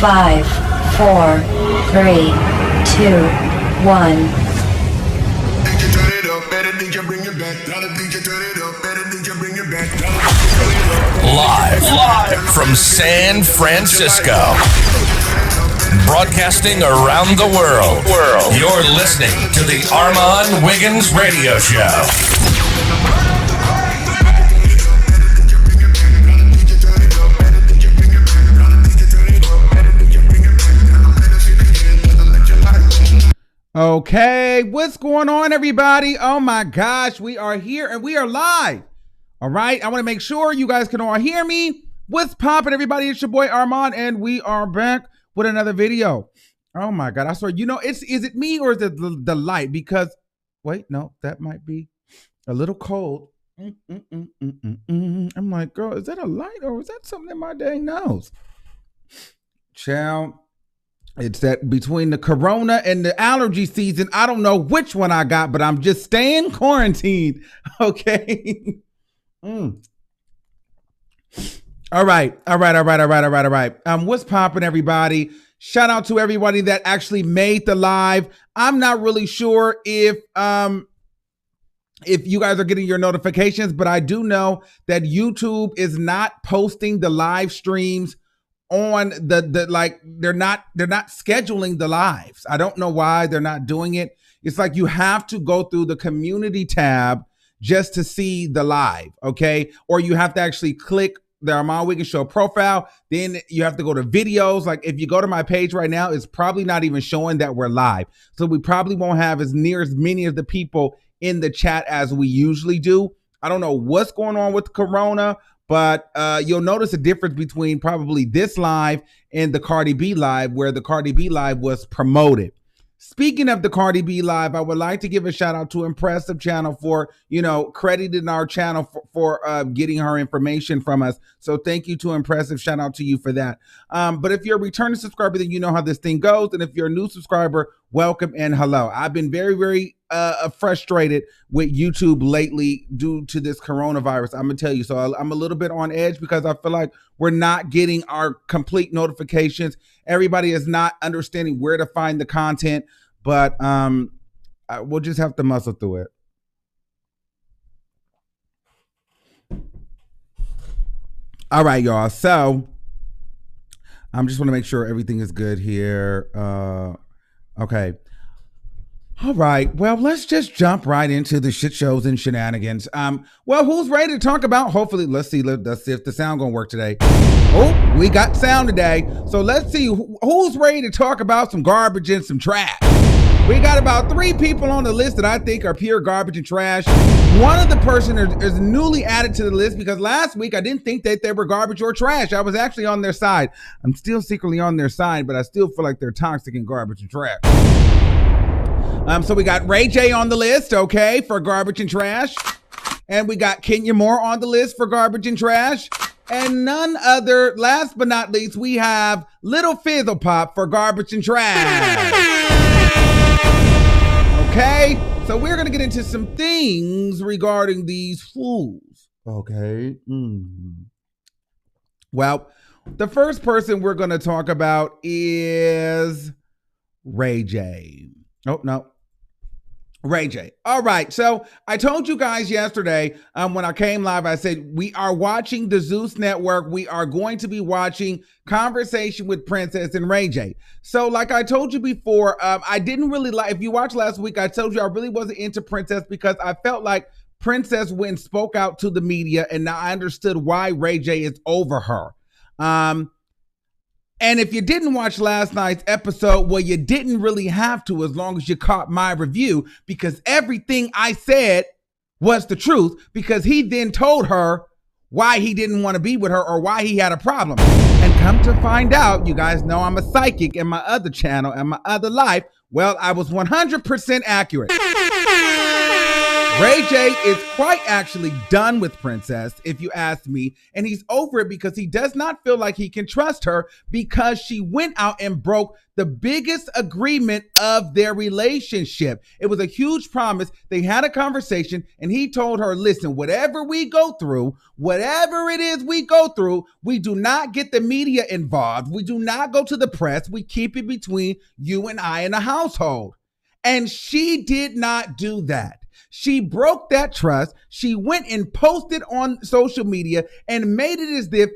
5, 4, 3, 2, 1. Live from San Francisco, broadcasting around the world. You're listening to the Armon Wiggins Radio Show. Okay, what's going on, everybody? Oh my gosh, we are here and we are live. All right, I want to make sure you guys can all hear me. What's poppin', everybody? It's your boy Armon, and we are back with another video. Oh my God, I swear, is it me or is it the light? Because, wait, no, that might be a little cold. I'm like, girl, is that a light or is that something in my dang nose? Child. It's that between the corona and the allergy season, I don't know which one I got, but I'm just staying quarantined. Okay. All right. What's poppin', everybody? Shout out to everybody that actually made the live. I'm not really sure if you guys are getting your notifications, but I do know that YouTube is not posting the live streams on the like they're not scheduling the lives. I don't know why they're not doing it. It's like you have to go through the community tab just to see the live, okay? Or you have to actually click the Armon Wiggins Show profile. Then you have to go to videos. Like if you go to my page right now, it's probably not even showing that we're live. So we probably won't have as many of the people in the chat as we usually do. I don't know what's going on with Corona, but you'll notice a difference between probably this live and the Cardi B live, where the Cardi B live was promoted. Speaking of the Cardi B live, I would like to give a shout out to Impressive Channel for, crediting our channel for getting her information from us. So thank you to Impressive. Shout out to you for that. But if you're a returning subscriber, then you know how this thing goes. And if you're a new subscriber, welcome and hello. I've been very, very frustrated with YouTube lately due to this coronavirus. I'm gonna tell you. So I'm a little bit on edge because I feel like we're not getting our complete notifications. Everybody is not understanding where to find the content, but we'll just have to muscle through it. All right, y'all. So I just want to make sure everything is good here. Okay. All right. Well, let's just jump right into the shit shows and shenanigans. Well, who's ready to talk about? Hopefully, let's see if the sound gonna work today. Oh, we got sound today. So let's see who's ready to talk about some garbage and some trash. We got about 3 people on the list that I think are pure garbage and trash. One of the person is newly added to the list because last week I didn't think that they were garbage or trash. I was actually on their side. I'm still secretly on their side, but I still feel like they're toxic and garbage and trash. So we got Ray J on the list, okay, for garbage and trash. And we got Kenya Moore on the list for garbage and trash. And none other, last but not least, we have Little Fizzle Pop for garbage and trash. Okay, so we're going to get into some things regarding these fools, okay? Well, the first person we're going to talk about is Ray J. Oh, no. Ray J. All right. So I told you guys yesterday when I came live, I said, we are watching the Zeus Network. We are going to be watching Conversation with Princess and Ray J. So like I told you before, I didn't really like, if you watched last week, I told you I really wasn't into Princess because I felt like Princess went and spoke out to the media, and now I understood why Ray J is over her. And if you didn't watch last night's episode, well, you didn't really have to, as long as you caught my review, because everything I said was the truth, because he then told her why he didn't want to be with her or why he had a problem. And come to find out, you guys know I'm a psychic in my other channel and my other life. Well, I was 100% accurate. Ray J is quite actually done with Princess, if you ask me, and he's over it because he does not feel like he can trust her because she went out and broke the biggest agreement of their relationship. It was a huge promise. They had a conversation and he told her, listen, whatever we go through, whatever it is we go through, we do not get the media involved. We do not go to the press. We keep it between you and I in the household. And she did not do that. She broke that trust. She went and posted on social media and made it as if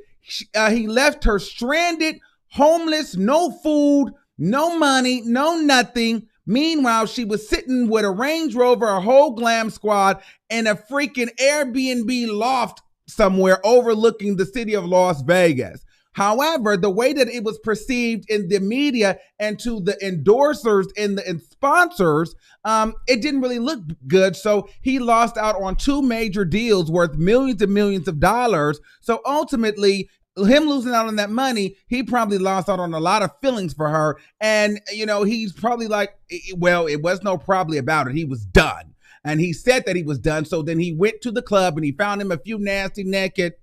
he left her stranded, homeless, no food, no money, no nothing. Meanwhile, she was sitting with a Range Rover, a whole glam squad, and a freaking Airbnb loft somewhere overlooking the city of Las Vegas. However, the way that it was perceived in the media and to the endorsers and the sponsors, it didn't really look good. So he lost out on 2 major deals worth millions and millions of dollars. So ultimately, him losing out on that money, he probably lost out on a lot of feelings for her. And, he's probably like, well, it was no probably about it. He was done. And he said that he was done. So then he went to the club and he found him a few nasty naked.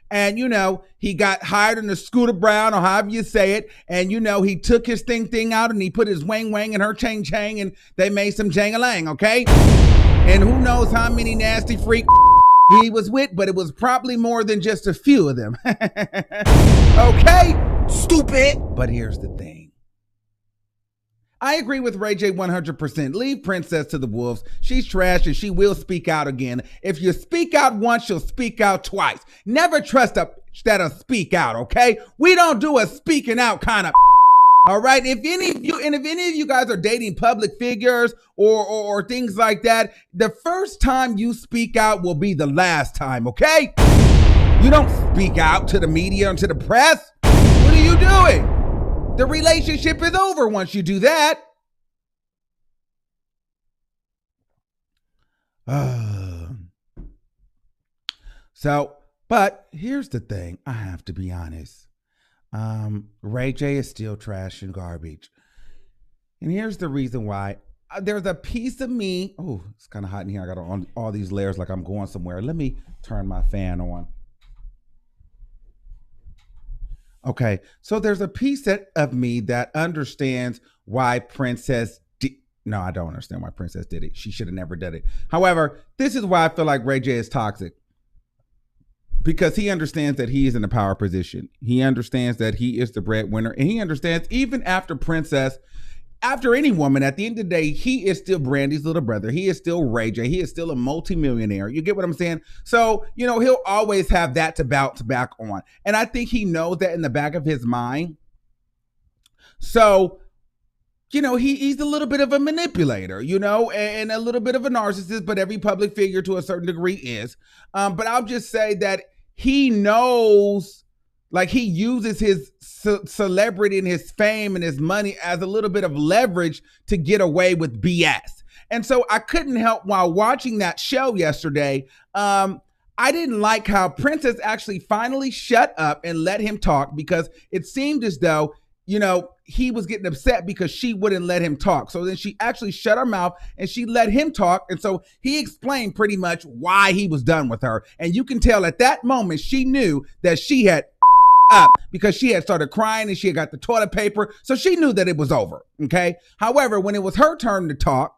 And, he got hired in the Scooter Brown or however you say it. And, he took his thing out and he put his wang in her chang and they made some jang-a-lang, okay? And who knows how many nasty freak he was with, but it was probably more than just a few of them. Okay? Stupid. But here's the thing. I agree with Ray J 100%. Leave Princess to the wolves. She's trash and she will speak out again. If you speak out once, she'll speak out twice. Never trust that'll speak out, okay? We don't do a speaking out kind of all right. If any of you guys are dating public figures or things like that, the first time you speak out will be the last time, okay? You don't speak out to the media and to the press. What are you doing? The relationship is over once you do that. But here's the thing. I have to be honest. Ray J is still trash and garbage. And here's the reason why. There's a piece of me. Oh, it's kind of hot in here. I got on all these layers like I'm going somewhere. Let me turn my fan on. Okay, so there's a piece of me that understands why Princess no, I don't understand why Princess did it. She should have never done it. However, this is why I feel like Ray J is toxic. Because he understands that he is in a power position. He understands that he is the breadwinner. And he understands even after Princess, after any woman, at the end of the day, he is still Brandy's little brother. He is still Ray J. He is still a multimillionaire. You get what I'm saying? So, he'll always have that to bounce back on. And I think he knows that in the back of his mind. So, he's a little bit of a manipulator, and a little bit of a narcissist, but every public figure to a certain degree is. But I'll just say that he knows, like he uses his celebrity and his fame and his money as a little bit of leverage to get away with BS. And so I couldn't help while watching that show yesterday. I didn't like how Princess actually finally shut up and let him talk because it seemed as though, he was getting upset because she wouldn't let him talk. So then she actually shut her mouth and she let him talk. And so he explained pretty much why he was done with her. And you can tell at that moment, she knew that she had up because she had started crying and she had got the toilet paper. So she knew that it was over. Okay. However, when it was her turn to talk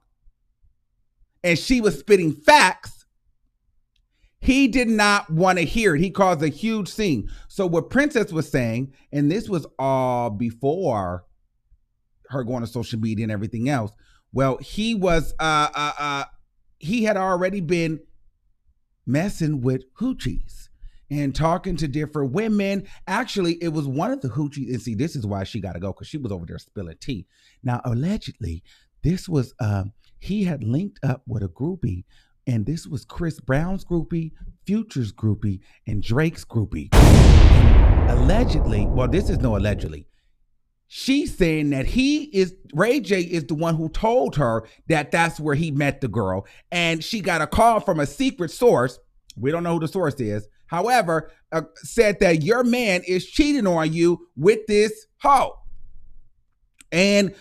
and she was spitting facts, he did not want to hear it. He caused a huge scene. So what Princess was saying, and this was all before her going to social media and everything else. Well, he was, he had already been messing with hoochies and talking to different women. Actually, it was one of the hoochies. And see, this is why she got to go because she was over there spilling tea. Now, allegedly, this was, he had linked up with a groupie. And this was Chris Brown's groupie, Future's groupie, and Drake's groupie. And allegedly, well, this is no allegedly. She's saying that Ray J is the one who told her that that's where he met the girl. And she got a call from a secret source. We don't know who the source is. However, said that your man is cheating on you with this hoe. And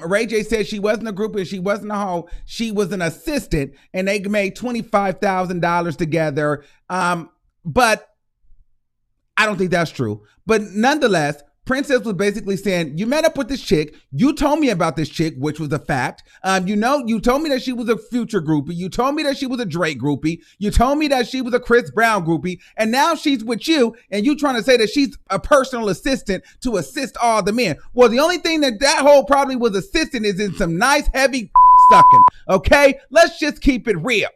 Ray J said she wasn't a groupie and she wasn't a hoe. She was an assistant, and they made $25,000 together. But I don't think that's true. But nonetheless, Princess was basically saying, you met up with this chick. You told me about this chick, which was a fact. You told me that she was a Future groupie. You told me that she was a Drake groupie. You told me that she was a Chris Brown groupie. And now she's with you, and you trying to say that she's a personal assistant to assist all the men. Well, the only thing that hoe probably was assisting is in some nice heavy sucking. Okay? Let's just keep it real.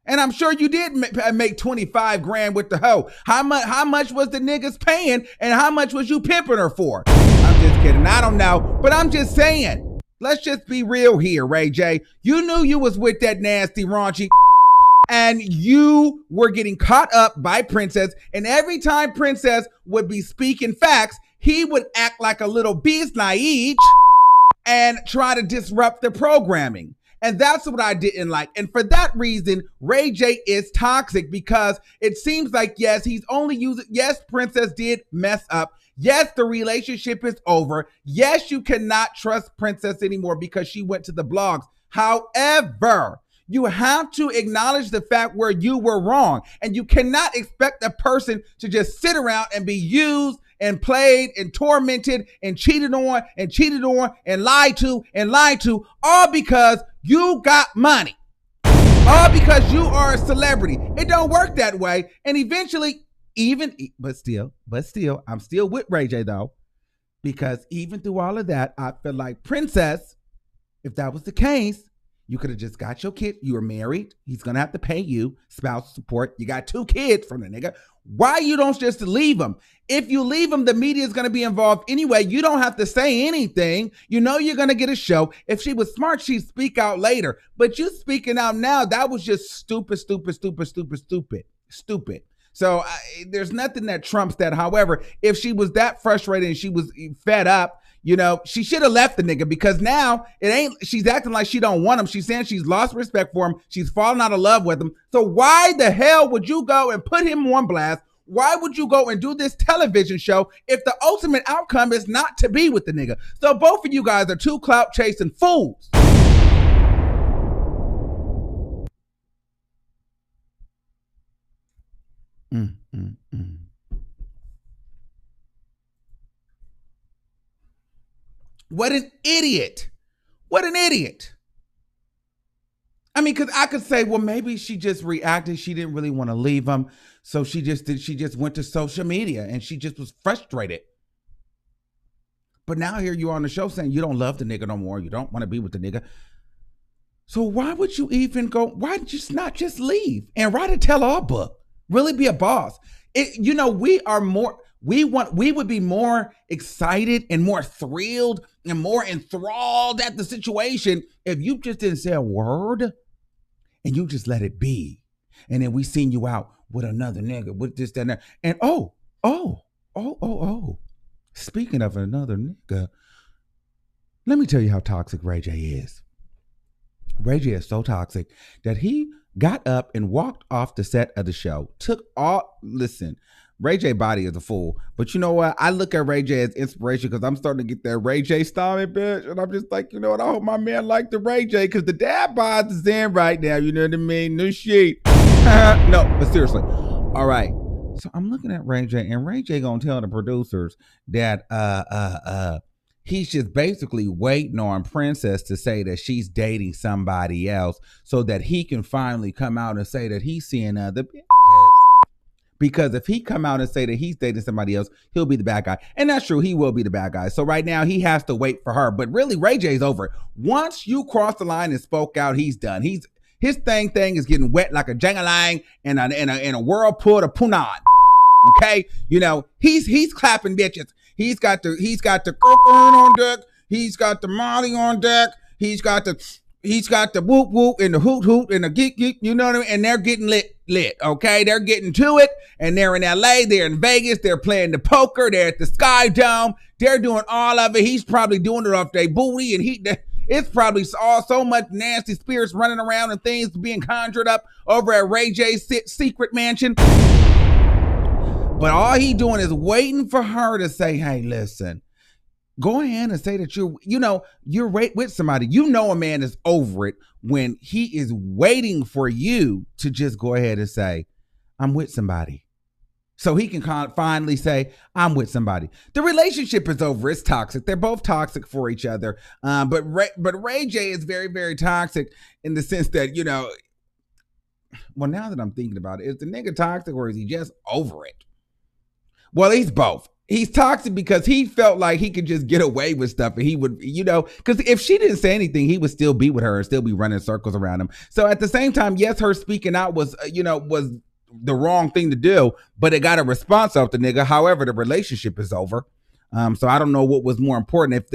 And I'm sure you did make 25 grand with the hoe. How much was the niggas paying, and how much was you pimping her for? I'm just kidding. I don't know, but I'm just saying. Let's just be real here, Ray J. You knew you was with that nasty raunchy, and you were getting caught up by Princess. And every time Princess would be speaking facts, he would act like a little beast naive and try to disrupt the programming. And that's what I didn't like. And for that reason, Ray J is toxic, because it seems like, yes, he's only using, yes, Princess did mess up. Yes, the relationship is over. Yes, you cannot trust Princess anymore because she went to the blogs. However, you have to acknowledge the fact where you were wrong. And you cannot expect a person to just sit around and be used and played and tormented and cheated on and lied to, all because you got money. All because you are a celebrity. It don't work that way. And eventually, but still, I'm still with Ray J though, because even through all of that, I feel like Princess, if that was the case, you could have just got your kid. You were married. He's going to have to pay you spousal support. You got 2 kids from the nigga. Why you don't just leave him? If you leave him, the media is going to be involved anyway. You don't have to say anything. You know you're going to get a show. If she was smart, she'd speak out later. But you speaking out now, that was just stupid. So there's nothing that trumps that. However, if she was that frustrated and she was fed up, you know, she should have left the nigga, because now she's acting like she don't want him. She's saying she's lost respect for him. She's fallen out of love with him. So why the hell would you go and put him on blast? Why would you go and do this television show if the ultimate outcome is not to be with the nigga? So both of you guys are 2 clout chasing fools. What an idiot. What an idiot. I mean, because I could say, well, maybe she just reacted. She didn't really want to leave him. So she just went to social media and she just was frustrated. But now here you are on the show saying you don't love the nigga no more. You don't want to be with the nigga. So why would you even go? Why did you not just leave and write a tell-all book? Really be a boss. We would be more excited and more thrilled and more enthralled at the situation if you just didn't say a word and you just let it be. And then we seen you out with another nigga with this, that, and that. And speaking of another nigga, let me tell you how toxic Ray J is. Ray J is so toxic that he got up and walked off the set of the show. Listen, Ray J body is a fool. But you know what? I look at Ray J as inspiration because I'm starting to get that Ray J stomach, bitch. And I'm just like, you know what? I hope my man like the Ray J because the dad bod is in right now. You know what I mean? New shit. No, but seriously. All right. So I'm looking at Ray J, and Ray J gonna tell the producers that he's just basically waiting on Princess to say that she's dating somebody else so that he can finally come out and say that he's seeing other bitches. Because if he come out and say that he's dating somebody else, he'll be the bad guy. And that's true, he will be the bad guy. So right now he has to wait for her. But really, Ray J's over it. Once you cross the line and spoke out, he's done. His thing is getting wet like a jangalang in a whirlpool of Punan. Okay? You know, he's clapping bitches. He's got the cocaine on deck. He's got the Molly on deck. He's got the whoop whoop and the hoot hoot and the geek geek, you know what I mean? And they're getting lit, okay? They're getting to it, and they're in LA, they're in Vegas, they're playing the poker, they're at the Sky Dome, they're doing all of it. He's probably doing it off their booty, and it's probably all so much nasty spirits running around and things being conjured up over at Ray J's secret mansion. But all he doing is waiting for her to say, hey, listen, go ahead and say that you're with somebody. You know a man is over it when he is waiting for you to just go ahead and say, I'm with somebody. So he can finally say, I'm with somebody. The relationship is over. It's toxic. They're both toxic for each other. But Ray J is very, very toxic in the sense that, well, now that I'm thinking about it, is the nigga toxic or is he just over it? Well, he's both. He's toxic because he felt like he could just get away with stuff and he would, because if she didn't say anything, he would still be with her and still be running circles around him. So at the same time, yes, her speaking out was the wrong thing to do, but it got a response off the nigga. However, the relationship is over. So I don't know what was more important. If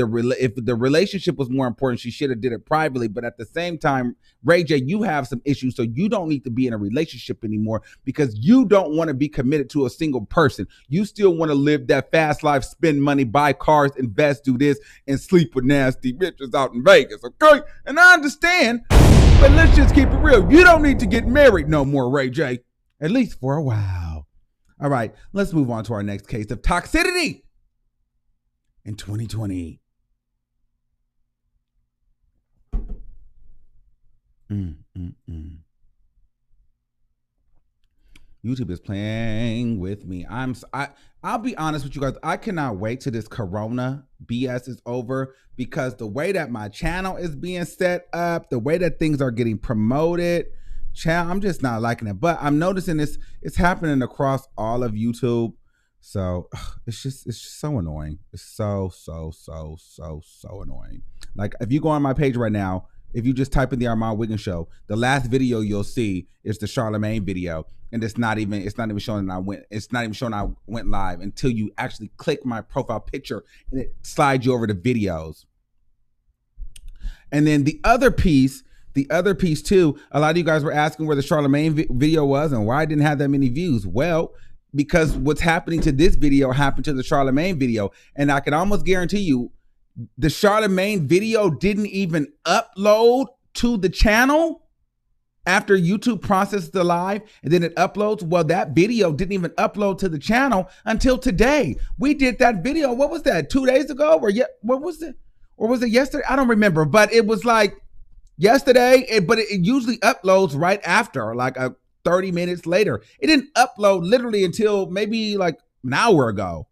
the relationship was more important, she should have did it privately. But at the same time, Ray J, you have some issues, so you don't need to be in a relationship anymore because you don't want to be committed to a single person. You still want to live that fast life, spend money, buy cars, invest, do this, and sleep with nasty bitches out in Vegas. Okay, and I understand, but let's just keep it real. You don't need to get married no more, Ray J. At least for a while. All right, let's move on to our next case of toxicity in 2020. YouTube is playing with me. I'll be honest with you guys. I cannot wait till this Corona BS is over because the way that my channel is being set up, the way that things are getting promoted, I'm just not liking it. But I'm noticing it's happening across all of YouTube. So it's just so annoying. It's so annoying. Like if you go on my page right now, if you just type in the Armon Wiggins show, the last video you'll see is the Charlemagne video. And it's not even showing I went live until you actually click my profile picture and it slides you over to videos. And then the other piece too, a lot of you guys were asking where the Charlemagne video was and why I didn't have that many views. Well, because what's happening to this video happened to the Charlemagne video. And I can almost guarantee you the Charlemagne video didn't even upload to the channel after YouTube processed the live and then it uploads. Well, that video didn't even upload to the channel until today. We did that video. What was that? 2 days ago? What was it? Or was it yesterday? I don't remember, but it was like yesterday, but it usually uploads right after, like 30 minutes later. It didn't upload literally until maybe like an hour ago.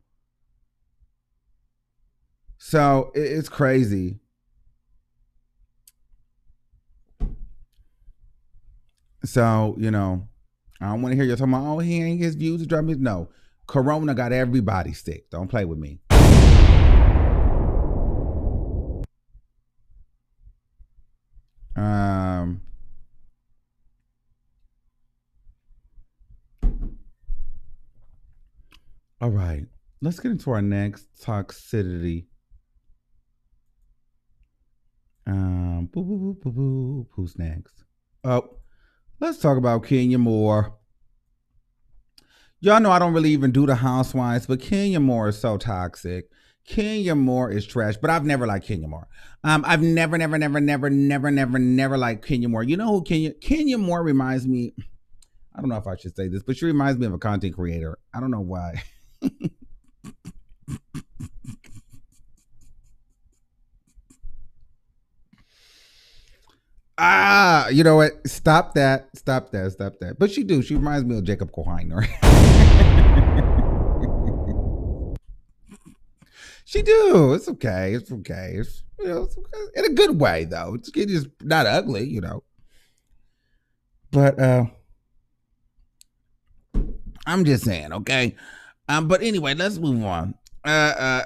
So it's crazy. So, I don't want to hear you talking about, oh, he ain't his views to drive me. No, Corona got everybody sick. Don't play with me. All right, let's get into our next toxicity. Who's next? Oh, let's talk about Kenya Moore. Y'all know I don't really even do the housewives, but Kenya Moore is so toxic. Kenya Moore is trash, but I've never liked Kenya Moore. I've never liked Kenya Moore. You know who Kenya Moore reminds me? I don't know if I should say this, but she reminds me of a content creator. I don't know why. You know what? Stop that. But she reminds me of Jacob Kohiner. She do. It's okay. It's in a good way though. It's just not ugly, But I'm just saying, okay. But anyway, let's move on. I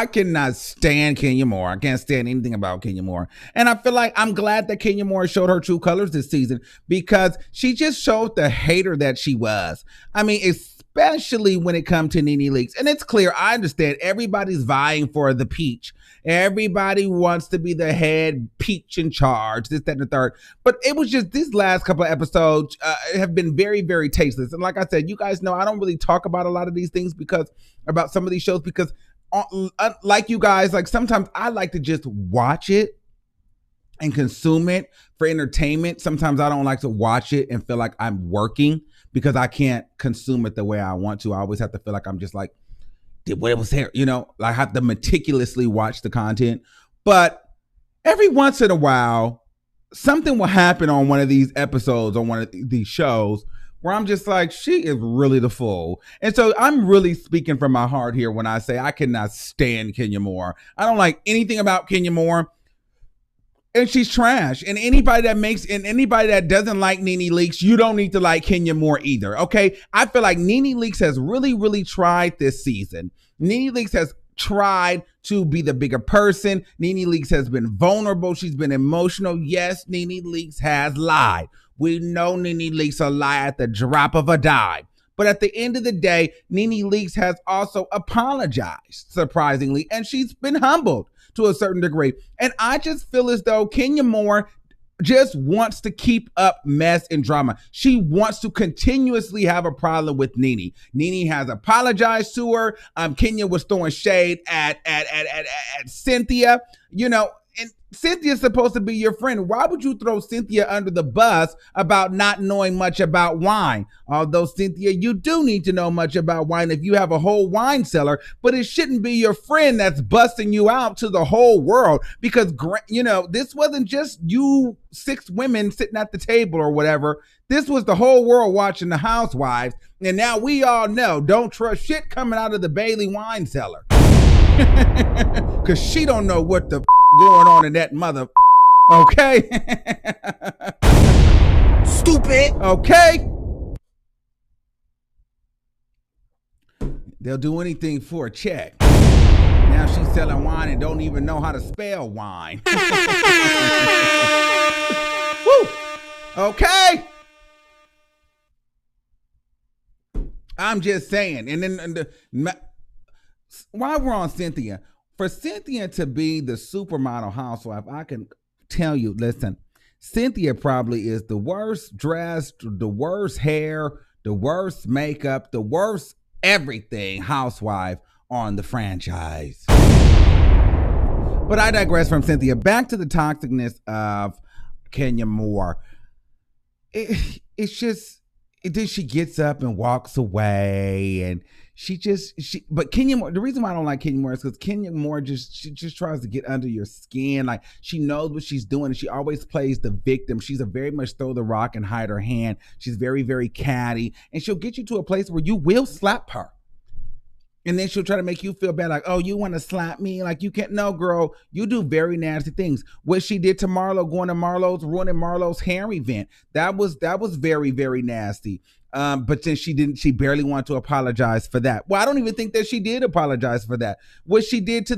cannot stand Kenya Moore. I can't stand anything about Kenya Moore. And I feel like I'm glad that Kenya Moore showed her true colors this season because she just showed the hater that she was. I mean, especially when it comes to Nene Leakes. And it's clear, I understand everybody's vying for the peach. Everybody wants to be the head peach in charge, this, that, and the third. But it was just these last couple of episodes have been very, very tasteless. And like I said, you guys know I don't really talk about a lot of these things about some of these shows because like you guys, like sometimes I like to just watch it and consume it for entertainment. Sometimes I don't like to watch it and feel like I'm working because I can't consume it the way I want to. I always have to feel like I'm just like, what it was there. I have to meticulously watch the content. But every once in a while, something will happen on one of these episodes, on one of these shows, where I'm just like, she is really the fool. And so I'm really speaking from my heart here when I say I cannot stand Kenya Moore. I don't like anything about Kenya Moore. And she's trash. And anybody that doesn't like Nene Leakes, you don't need to like Kenya Moore either. Okay. I feel like Nene Leakes has really, really tried this season. Nene Leakes has tried to be the bigger person. Nene Leakes has been vulnerable. She's been emotional. Yes, Nene Leakes has lied. We know Nene Leakes will lie at the drop of a dime. But at the end of the day, Nene Leakes has also apologized, surprisingly, and she's been humbled to a certain degree. And I just feel as though Kenya Moore just wants to keep up mess and drama. She wants to continuously have a problem with Nene. Nene has apologized to her. Kenya was throwing shade at Cynthia, and Cynthia's supposed to be your friend. Why would you throw Cynthia under the bus about not knowing much about wine? Although, Cynthia, you do need to know much about wine if you have a whole wine cellar, but it shouldn't be your friend that's busting you out to the whole world, because, this wasn't just you 6 women sitting at the table or whatever. This was the whole world watching the Housewives, and now we all know, don't trust shit coming out of the Bailey wine cellar. Because she don't know what the going on in that mother. Okay. Stupid. Okay. They'll do anything for a check. Now she's selling wine and don't even know how to spell wine. Woo. Okay. I'm just saying. And then while we're on Cynthia, for Cynthia to be the supermodel housewife, I can tell you, listen, Cynthia probably is the worst dressed, the worst hair, the worst makeup, the worst everything housewife on the franchise. But I digress from Cynthia. Back to the toxicness of Kenya Moore. It's just, then she gets up and walks away, and but Kenya Moore, the reason why I don't like Kenya Moore is because Kenya Moore she just tries to get under your skin. Like, she knows what she's doing, and she always plays the victim. She's a very much throw the rock and hide her hand. She's very, very catty, and she'll get you to a place where you will slap her. And then she'll try to make you feel bad, like, oh, you want to slap me? Like, you can't. No, girl, you do very nasty things. What she did to Marlo, going to Marlo's, ruining Marlo's hair event, that was very, very nasty. But then she barely wanted to apologize for that. Well, I don't even think that she did apologize for that. What she did to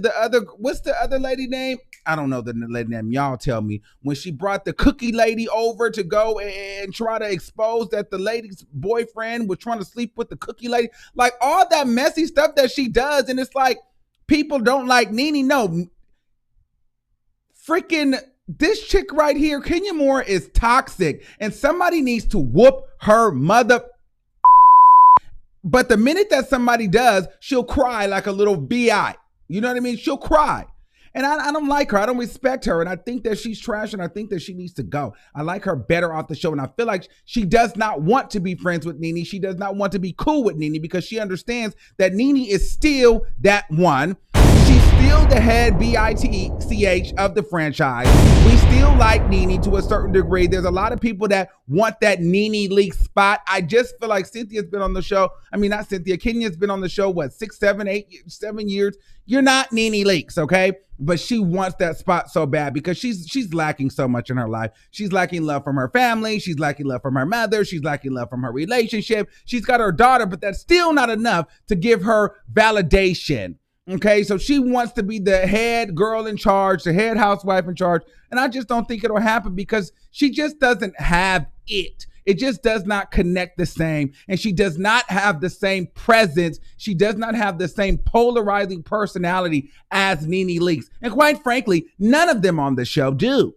what's the other lady name? I don't know the lady name. Y'all tell me. When she brought the cookie lady over to go and try to expose that the lady's boyfriend was trying to sleep with the cookie lady, like all that messy stuff that she does. And it's like, people don't like Nene. No, freaking this chick right here, Kenya Moore, is toxic, and somebody needs to whoop her mother. But the minute that somebody does, she'll cry like a little bi. You know what I mean? She'll cry. And I don't like her. I don't respect her. And I think that she's trash, and I think that she needs to go. I like her better off the show. And I feel like she does not want to be friends with Nene. She does not want to be cool with Nene, because she understands that Nene is still that one. She's still the head bitch of the franchise. We still like Nene to a certain degree. There's a lot of people that want that Nene Leakes spot. I just feel like Cynthia's been on the show. I mean, not Cynthia. Kenya's been on the show, 6, 7, 7 years. You're not Nene Leakes, okay? But she wants that spot so bad because she's lacking so much in her life. She's lacking love from her family. She's lacking love from her mother. She's lacking love from her relationship. She's got her daughter, but that's still not enough to give her validation. Okay, so she wants to be the head girl in charge, the head housewife in charge. And I just don't think it'll happen because she just doesn't have it. It just does not connect the same. And she does not have the same presence. She does not have the same polarizing personality as Nene Leakes. And quite frankly, none of them on the show do.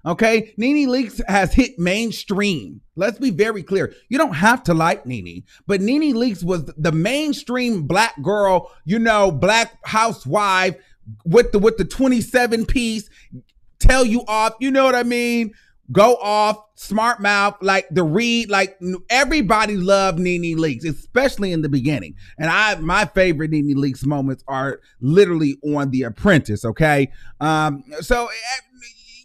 Okay, Nene Leakes has hit mainstream. Let's be very clear. You don't have to like Nene, but Nene Leakes was the mainstream black girl, black housewife with the 27 piece, tell you off, you know what I mean? go off, smart mouth, like the read, like everybody loved Nene Leakes, especially in the beginning. And my favorite Nene Leakes moments are literally on The Apprentice, okay? So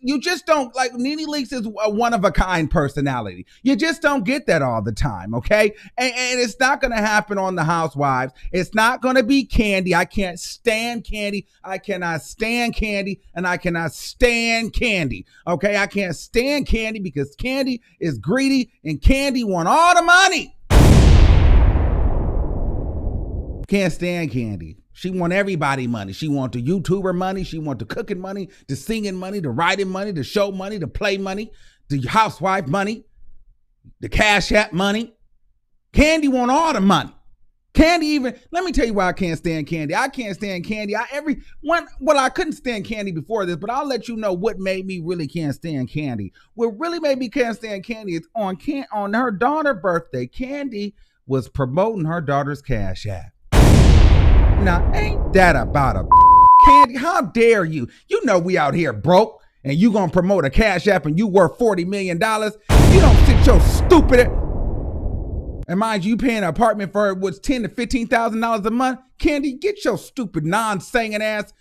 you just don't, like, Nene Leakes is a one-of-a-kind personality. You just don't get that all the time, okay? And it's not going to happen on The Housewives. It's not going to be Candy. I can't stand Candy. I cannot stand Candy, and I cannot stand Candy, okay? I can't stand Candy because Candy is greedy, and Candy want all the money. Can't stand Candy. She want everybody money. She want the YouTuber money. She want the cooking money, the singing money, the writing money, the show money, the play money, the housewife money, the Cash App money. Candy want all the money. Candy even, let me tell you why I can't stand Candy. I can't stand Candy. I couldn't stand Candy before this, but I'll let you know what made me really can't stand Candy. What really made me can't stand Candy is on her daughter's birthday, Candy was promoting her daughter's Cash App. Now, ain't that about a Candy? How dare you? You know we out here broke, and you gonna promote a Cash App and you worth $40 million. You don't sit your stupid. And mind you paying an apartment for what's $10,000 to $15,000 a month. Candy, get your stupid non-singing ass.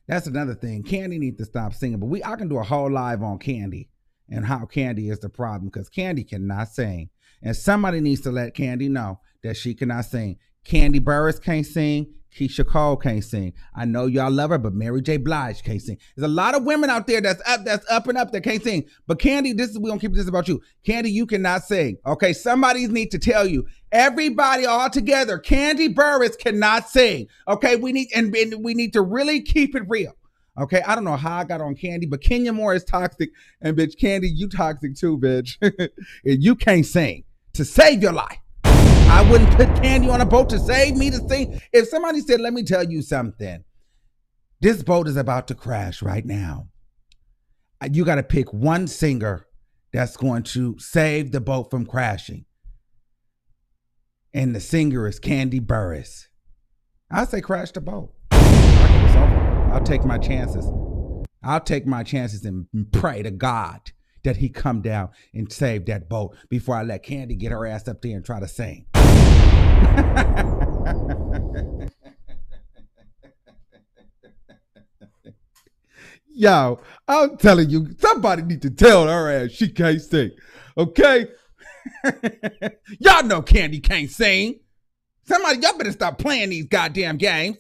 That's another thing. Candy needs to stop singing, but I can do a whole live on Candy and how Candy is the problem, because Candy cannot sing, and somebody needs to let Candy know that she cannot sing. Candy Burris can't sing. Keisha Cole can't sing. I know y'all love her, but Mary J. Blige can't sing. There's a lot of women out there that's up and up that can't sing. But Candy, we're gonna keep this about you. Candy, you cannot sing. Okay, somebody needs to tell you. Everybody all together, Candy Burris cannot sing. Okay, we need to really keep it real. Okay, I don't know how I got on Candy, but Kenya Moore is toxic, and bitch, Candy, you toxic too, bitch. And you can't sing to save your life. I wouldn't put Candy on a boat to save me to sing. If somebody said, let me tell you something, this boat is about to crash right now. You got to pick one singer that's going to save the boat from crashing. And the singer is Candy Burris. I say crash the boat. It's over. I'll take my chances. I'll take my chances and pray to God that he come down and save that boat before I let Candy get her ass up there and try to sing. Yo, I'm telling you, somebody need to tell her ass she can't sing, okay? Y'all know Candy can't sing. Somebody, y'all better stop playing these goddamn games.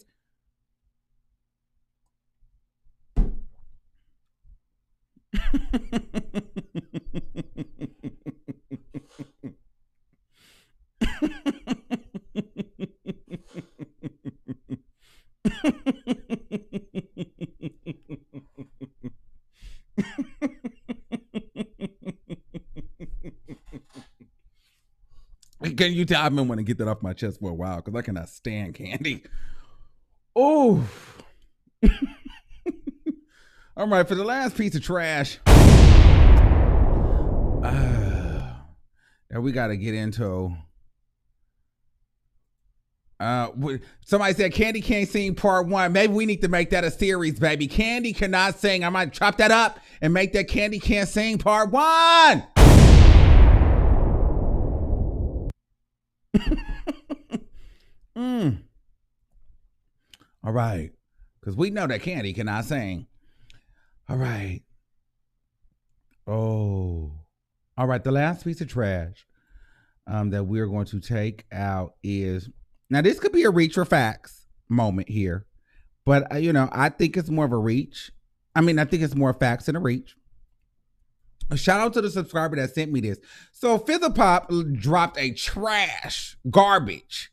Can you tell? I've been wanting to get that off my chest for a while because I cannot stand Candy. Oh. All right, for the last piece of trash, that we got to get into. Somebody said Candy can't sing part 1. Maybe we need to make that a series, baby. Candy cannot sing. I might chop that up and make that Candy can't sing part 1. All right, because we know that Candy cannot sing. All right. Oh. All right, the last piece of trash that we're going to take out is, now this could be a reach for facts moment here, but I think it's more of a reach. I think it's more facts than a reach. A shout out to the subscriber that sent me this. So Fizz Pop dropped a trash, garbage,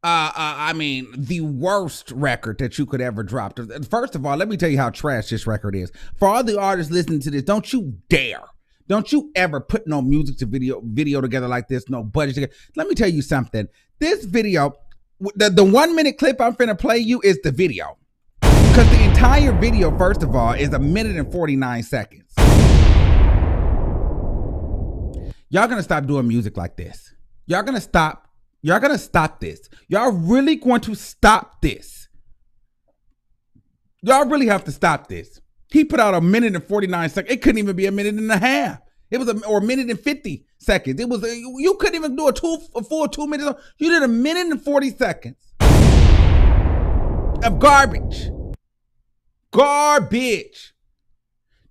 the worst record that you could ever drop. First of all, let me tell you how trash this record is. For all the artists listening to this, don't you dare. Don't you ever put no music to video together like this, no budget together. Let me tell you something. This video, the 1 minute clip I'm finna play you is the video. Because the entire video, first of all, is 1 minute and 49 seconds. Y'all gonna stop doing music like this. Y'all gonna stop this. Y'all really going to stop this. Y'all really have to stop this. He put out 1 minute and 49 seconds. It couldn't even be 1.5 minutes. It was or 1 minute and 50 seconds. It was you couldn't even do a full 2 minutes. You did 1 minute and 40 seconds of garbage. Garbage.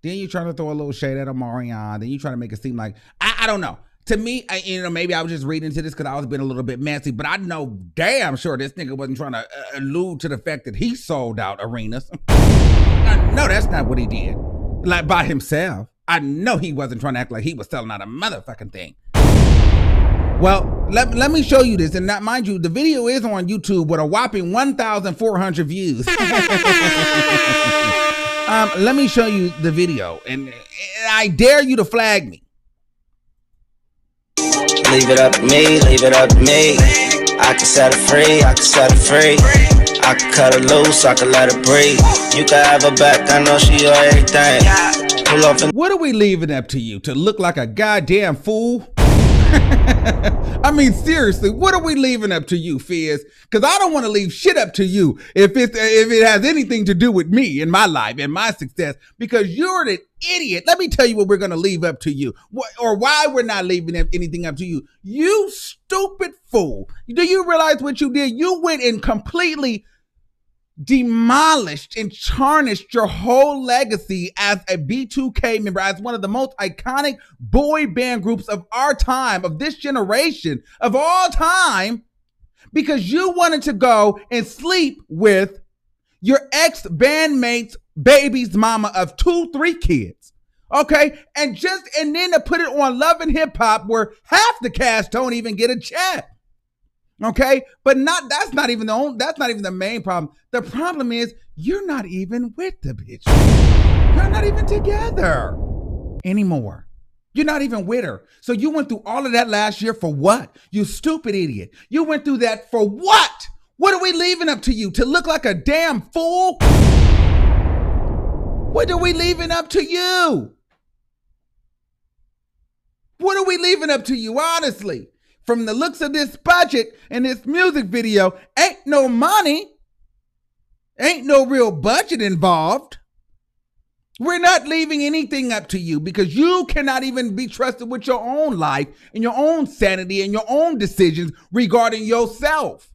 Then you try to throw a little shade at Omarian. Then you try to make it seem like I don't know. To me, maybe I was just reading into this because I was being a little bit messy, but I know damn sure this nigga wasn't trying to allude to the fact that he sold out arenas. I know that's not what he did. Like by himself. I know he wasn't trying to act like he was selling out a motherfucking thing. Well, let me show you this. And not, mind you, the video is on YouTube with a whopping 1,400 views. Let me show you the video. And I dare you to flag me. Leave it up to me, leave it up to me. I can set her free, I can set her free. I can cut her loose, I can let her breathe. You can have her back, I know she your everything. Pull off and what are we leaving up to you? To look like a goddamn fool? I mean, seriously, what are we leaving up to you, Fizz? Because I don't want to leave shit up to you if it has anything to do with me and my life and my success, because you're an idiot. Let me tell you what we're going to leave up to you, or why we're not leaving anything up to you. You stupid fool. Do you realize what you did? You went and completely demolished and tarnished your whole legacy as a B2K member, as one of the most iconic boy band groups of our time, of this generation, of all time, because you wanted to go and sleep with your ex-bandmate's baby's mama of 2-3 kids. Okay, and then to put it on Love and Hip Hop, where half the cast don't even get a check. Okay, but that's not even the main problem. The problem is you're not even with the bitch. You're not even together anymore. You're not even with her. So you went through all of that last year for what? You stupid idiot. You went through that for what? What are we leaving up to you? To look like a damn fool? What are we leaving up to you? What are we leaving up to you, honestly? From the looks of this budget and this music video, ain't no money. Ain't no real budget involved. We're not leaving anything up to you because you cannot even be trusted with your own life and your own sanity and your own decisions regarding yourself.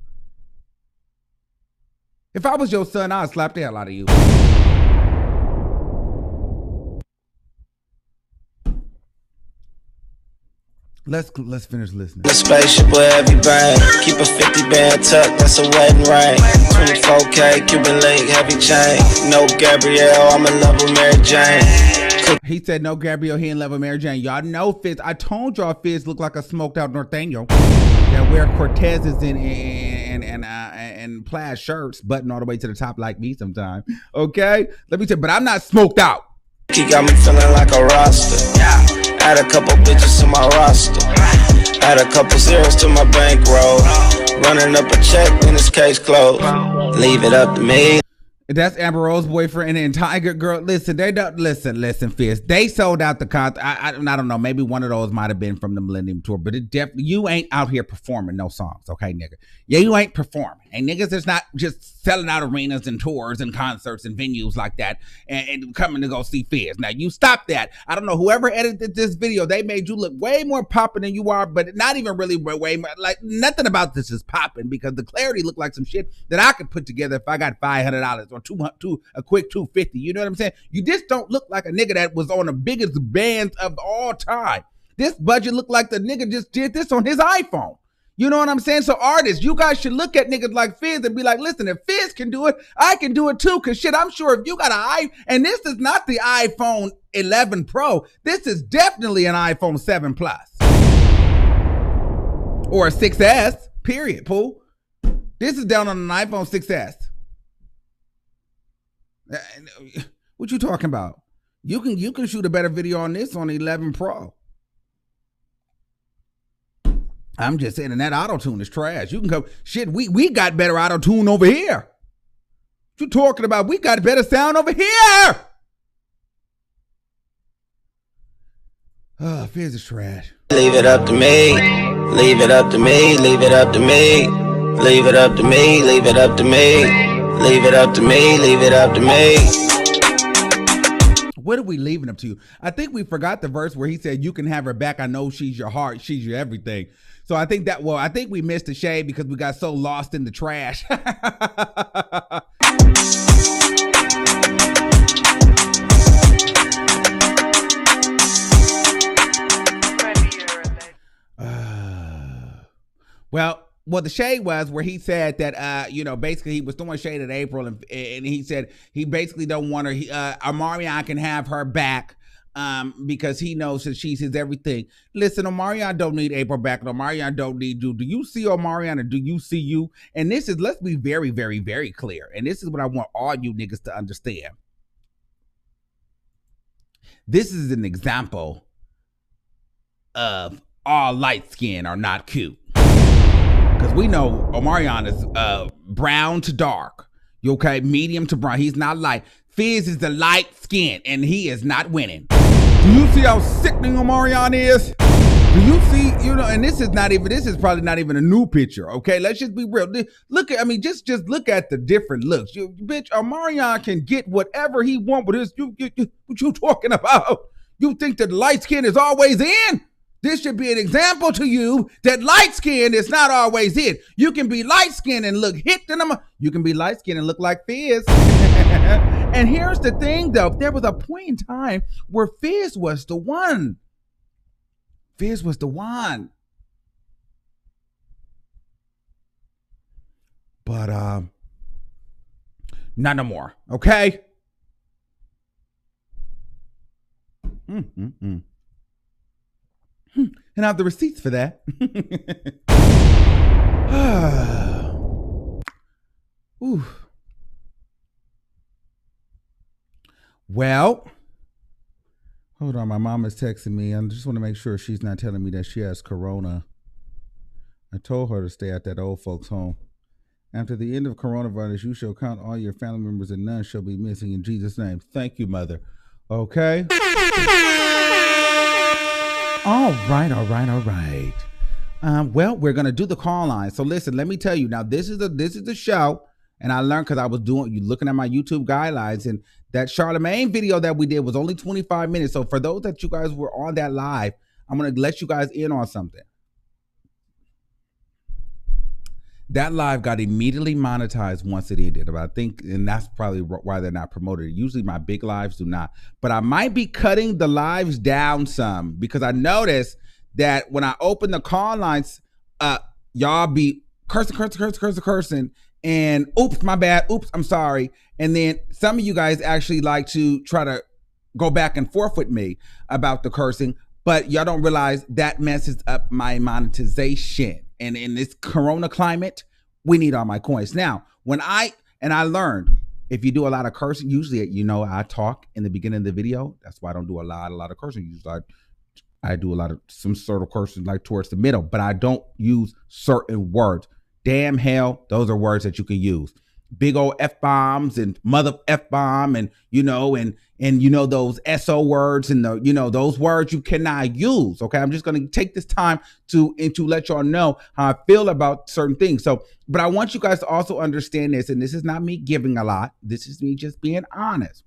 If I was your son, I'd slap the hell out of you. Let's finish listening. the spaceship with every bang. Keep a 50 band tuck, that's a wedding ring. 24K, Cuban link, heavy chain. No Gabrielle, I'm in love with Mary Jane. He said no Gabrielle, he in love with Mary Jane. Y'all know Fizz. I told y'all Fizz look like a smoked out Norteño that wear Cortezes and plaid shirts, button all the way to the top like me sometimes. Okay? Let me tell you, but I'm not smoked out. He got me feeling like a roster. Add a couple bitches to my roster. Add a couple zeros to my bankroll. Running up a check when this case closed. Leave it up to me. That's Amber Rose's boyfriend and Tiger Girl. Listen, they don't listen, Fizz. They sold out the concert. I don't know. Maybe one of those might have been from the Millennium Tour, but it definitely, you ain't out here performing no songs, okay, nigga? Yeah, you ain't performing. And niggas is not just selling out arenas and tours and concerts and venues like that and coming to go see Fizz. Now you stop that. I don't know whoever edited this video. They made you look way more popping than you are, but not even really way more. Like nothing about this is popping because the clarity looked like some shit that I could put together if I got $500 or a quick $250. You know what I'm saying? You just don't look like a nigga that was on the biggest bands of all time. This budget looked like the nigga just did this on his iPhone. You know what I'm saying? So artists, you guys should look at niggas like Fizz and be like, listen, if Fizz can do it, I can do it too. Cause shit, I'm sure if you got an and this is not the iPhone 11 Pro. This is definitely an iPhone 7 Plus. Or a 6S, period, Pooh. This is down on an iPhone 6S. What you talking about? You can shoot a better video on this on the 11 Pro. I'm just saying, and that auto-tune is trash. You can go, shit, we got better auto-tune over here. What you talking about? We got better sound over here. Oh, Fizz is trash. Leave it up to me. Leave it up to me. Leave it up to me. Leave it up to me. Leave it up to me. Leave it up to me. Leave it up to me. What are we leaving up to? I think we forgot the verse where he said, "You can have her back. I know she's your heart. She's your everything." So I think I think we missed the shade because we got so lost in the trash. Well, the shade was where he said that, basically he was throwing shade at APRYL, and he said he basically don't want her. Omarian can have her back because he knows that she's his everything. Listen, Omarian don't need APRYL back, and Omarian don't need you. Do you see Omarian, or do you see you? And this is, let's be very, very, very clear. And this is what I want all you niggas to understand. This is an example of all light skin are not cute. Because we know Omarian is brown to dark, okay, medium to brown.'s not light. Fizz is the light skin, and he is not winning. Do you see how sickening Omarian is? Do you see, and this is probably not even a new picture, okay? Let's just be real. Look at, just look at the different looks. Bitch, Omarian can get whatever he wants with his, what you talking about? You think that light skin is always in? This should be an example to you that light skin is not always it. You can be light skinned and look hit in them. You can be light skinned and look like Fizz. And here's the thing though, there was a point in time where Fizz was the one. Fizz was the one. But not no more, okay? And I have the receipts for that. Ooh. Well, hold on. My mom is texting me. I just want to make sure she's not telling me that she has corona. I told her to stay at that old folks' home. After the end of coronavirus, you shall count all your family members and none shall be missing in Jesus' name. Thank you, mother. Okay. All right. Well, we're gonna do the call line. So listen, let me tell you now. This is a show, and I learned because I was looking at my YouTube guidelines, and that Charlemagne video that we did was only 25 minutes. So for those that you guys were on that live, I'm gonna let you guys in on something. That live got immediately monetized once it ended, but I think, and that's probably why they're not promoted. Usually my big lives do not, but I might be cutting the lives down some because I noticed that when I open the call lines, y'all be cursing, and oops, my bad, oops, I'm sorry. And then some of you guys actually like to try to go back and forth with me about the cursing, but y'all don't realize that messes up my monetization. And in this corona climate, we need all my coins. Now, I learned, if you do a lot of cursing, usually, I talk in the beginning of the video. That's why I don't do a lot of cursing. Usually I do a lot of some sort of cursing like towards the middle, but I don't use certain words. Damn, hell, those are words that you can use. Big old F-bombs and mother F-bomb and those SO words and those words you cannot use. Okay, I'm just going to take this time to let y'all know how I feel about certain things. So, but I want you guys to also understand this, and this is not me giving a lot. This is me just being honest.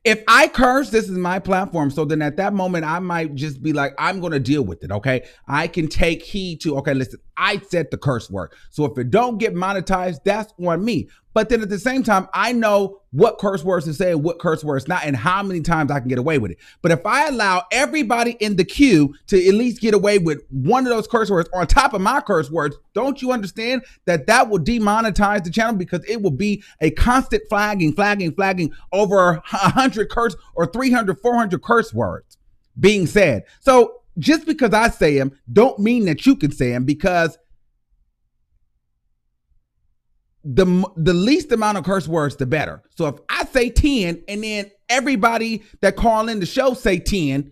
If I curse, this is my platform. So then at that moment, I might just be like, I'm going to deal with it. Okay. I can take heed to, okay, listen, I said the curse word. So if it don't get monetized, that's on me. But then at the same time, I know what curse words to say and what curse words not, and how many times I can get away with it. But if I allow everybody in the queue to at least get away with one of those curse words on top of my curse words, don't you understand that will demonetize the channel, because it will be a constant flagging over 100 curse or 300, 400 curse words being said. So just because I say them don't mean that you can say them, because the least amount of curse words, the better. So if I say 10 and then everybody that call in the show say 10,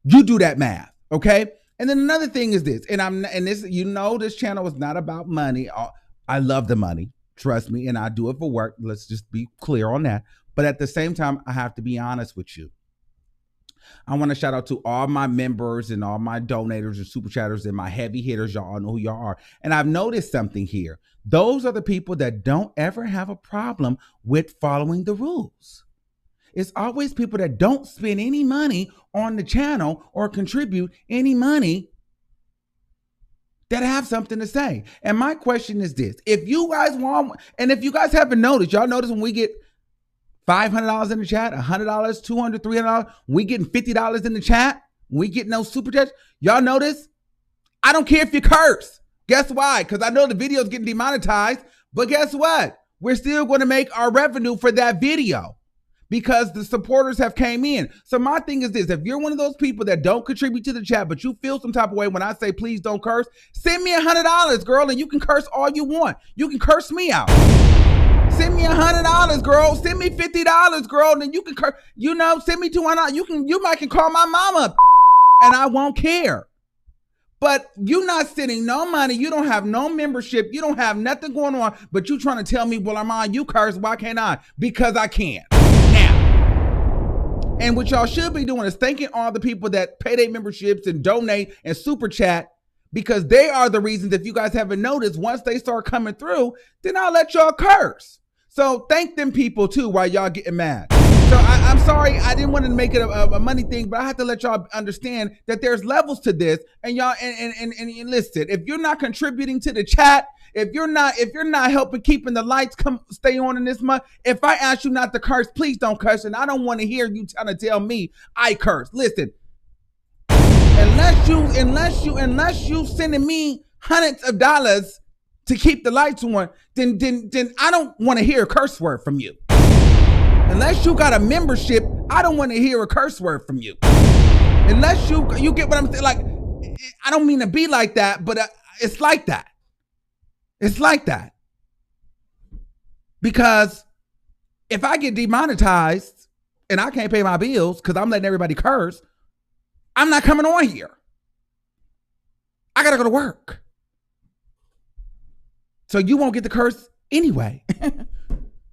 you do that math, okay? And then another thing is this, this channel is not about money. I love the money, trust me, and I do it for work. Let's just be clear on that. But at the same time, I have to be honest with you. I want to shout out to all my members and all my donators and super chatters and my heavy hitters. Y'all all know who y'all are. And I've noticed something here. Those are the people that don't ever have a problem with following the rules. It's always people that don't spend any money on the channel or contribute any money that have something to say. And my question is this. If you guys want, and if you guys haven't noticed, y'all notice when we get $500 in the chat, $100, $200, $300, we getting $50 in the chat, we getting those super chats. Y'all notice? I don't care if you curse. Guess why? Because I know the video's getting demonetized, but guess what? We're still going to make our revenue for that video because the supporters have came in. So my thing is this, if you're one of those people that don't contribute to the chat, but you feel some type of way when I say, please don't curse, send me $100, girl, and you can curse all you want. You can curse me out. Send me $100, girl. Send me $50, girl, and then you can curse, send me $200. You might can call my mama and I won't care. But you're not sending no money. You don't have no membership. You don't have nothing going on. But you trying to tell me, well, Armon, you curse. Why can't I? Because I can. Now. And what y'all should be doing is thanking all the people that pay their memberships and donate and super chat, because they are the reasons, if you guys haven't noticed, once they start coming through, then I'll let y'all curse. So thank them people too while y'all getting mad. So I'm sorry, I didn't want to make it a money thing, but I have to let y'all understand that there's levels to this. And y'all, and listen, if you're not contributing to the chat, if you're not helping keeping the lights stay on in this month, if I ask you not to curse, please don't curse. And I don't want to hear you trying to tell me I curse. Listen, unless you sending me hundreds of dollars to keep the lights on, then I don't want to hear a curse word from you. Unless you got a membership, I don't want to hear a curse word from you. Unless you get what I'm saying. Like, I don't mean to be like that, but it's like that. It's like that. Because if I get demonetized and I can't pay my bills because I'm letting everybody curse, I'm not coming on here. I got to go to work. So you won't get the curse anyway.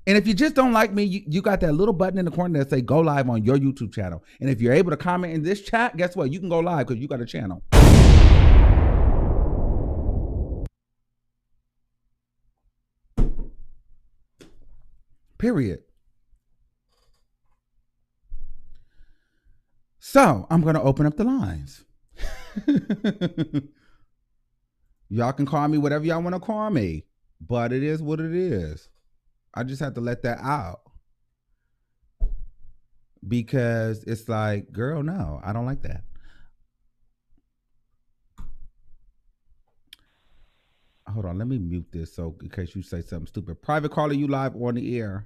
And if you just don't like me, you got that little button in the corner that say go live on your YouTube channel. And if you're able to comment in this chat, guess what? You can go live because you got a channel. Period. So I'm going to open up the lines. Y'all can call me whatever y'all want to call me, but it is what it is. I just have to let that out because it's like, girl, no, I don't like that. Hold on, let me mute this so in case you say something stupid. Private caller, you live on the air.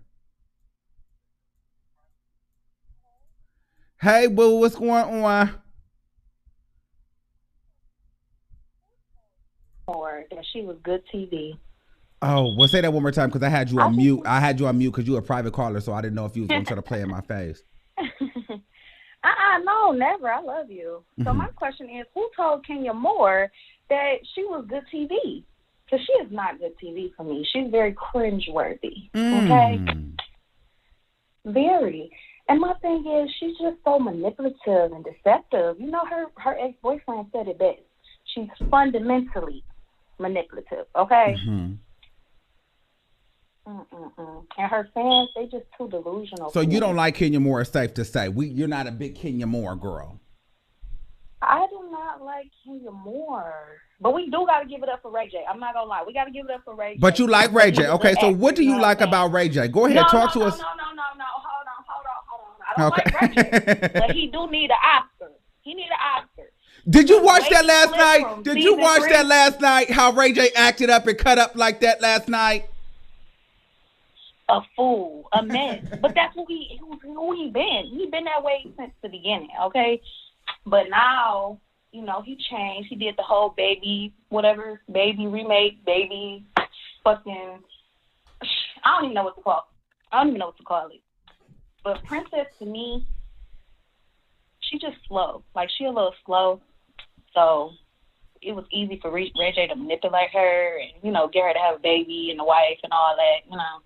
Hey, boo, what's going on? Or that she was good TV. Oh, well, say that one more time because I had you on mute. I had you on mute because you were a private caller, so I didn't know if you was going to try to play in my face. No, never. I love you. So my question is, who told Kenya Moore that she was good TV? Because she is not good TV for me. She's very cringeworthy. Okay? Very. And my thing is, she's just so manipulative and deceptive. You know, her ex-boyfriend said it best. She's fundamentally manipulative, okay? And her fans, they just too delusional. So you don't like Kenya Moore, it's safe to say. You're not a big Kenya Moore girl. I do not like Kenya Moore. But we do got to give it up for Ray J. I'm not going to lie. We got to give it up for Ray J. But you like Ray J. Okay, so what do you like about Ray J? Go ahead, talk to us. No. Hold on. I don't like Ray J. But he do need an Oscar. He need an Oscar. Did you watch that last night? Did you watch that last night? How Ray J acted up and cut up like that last night? A fool, a mess. But that's who he been. He been that way since the beginning, okay? But now, you know, he changed. He did the whole baby remake, baby fucking, I don't even know what to call it. But Princess, to me, she just slow. Like, she a little slow. So it was easy for Ray J to manipulate her and, you know, get her to have a baby and a wife and all that, you know.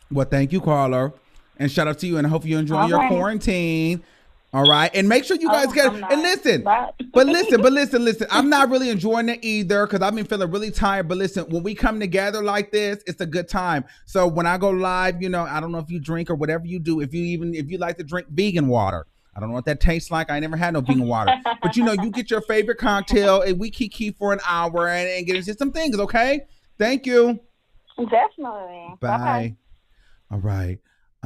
Well, thank you, caller. And shout out to you, and I hope you enjoy your quarantine. All right, and make sure you guys get it. And listen, but listen. I'm not really enjoying it either because I've been feeling really tired. But listen, when we come together like this, it's a good time. So when I go live, you know, I don't know if you drink or whatever you do. If you like to drink vegan water, I don't know what that tastes like. I never had no vegan water, but you know, you get your favorite cocktail and we keep for an hour and get into some things. Okay, thank you. Definitely. Bye. Okay. All right.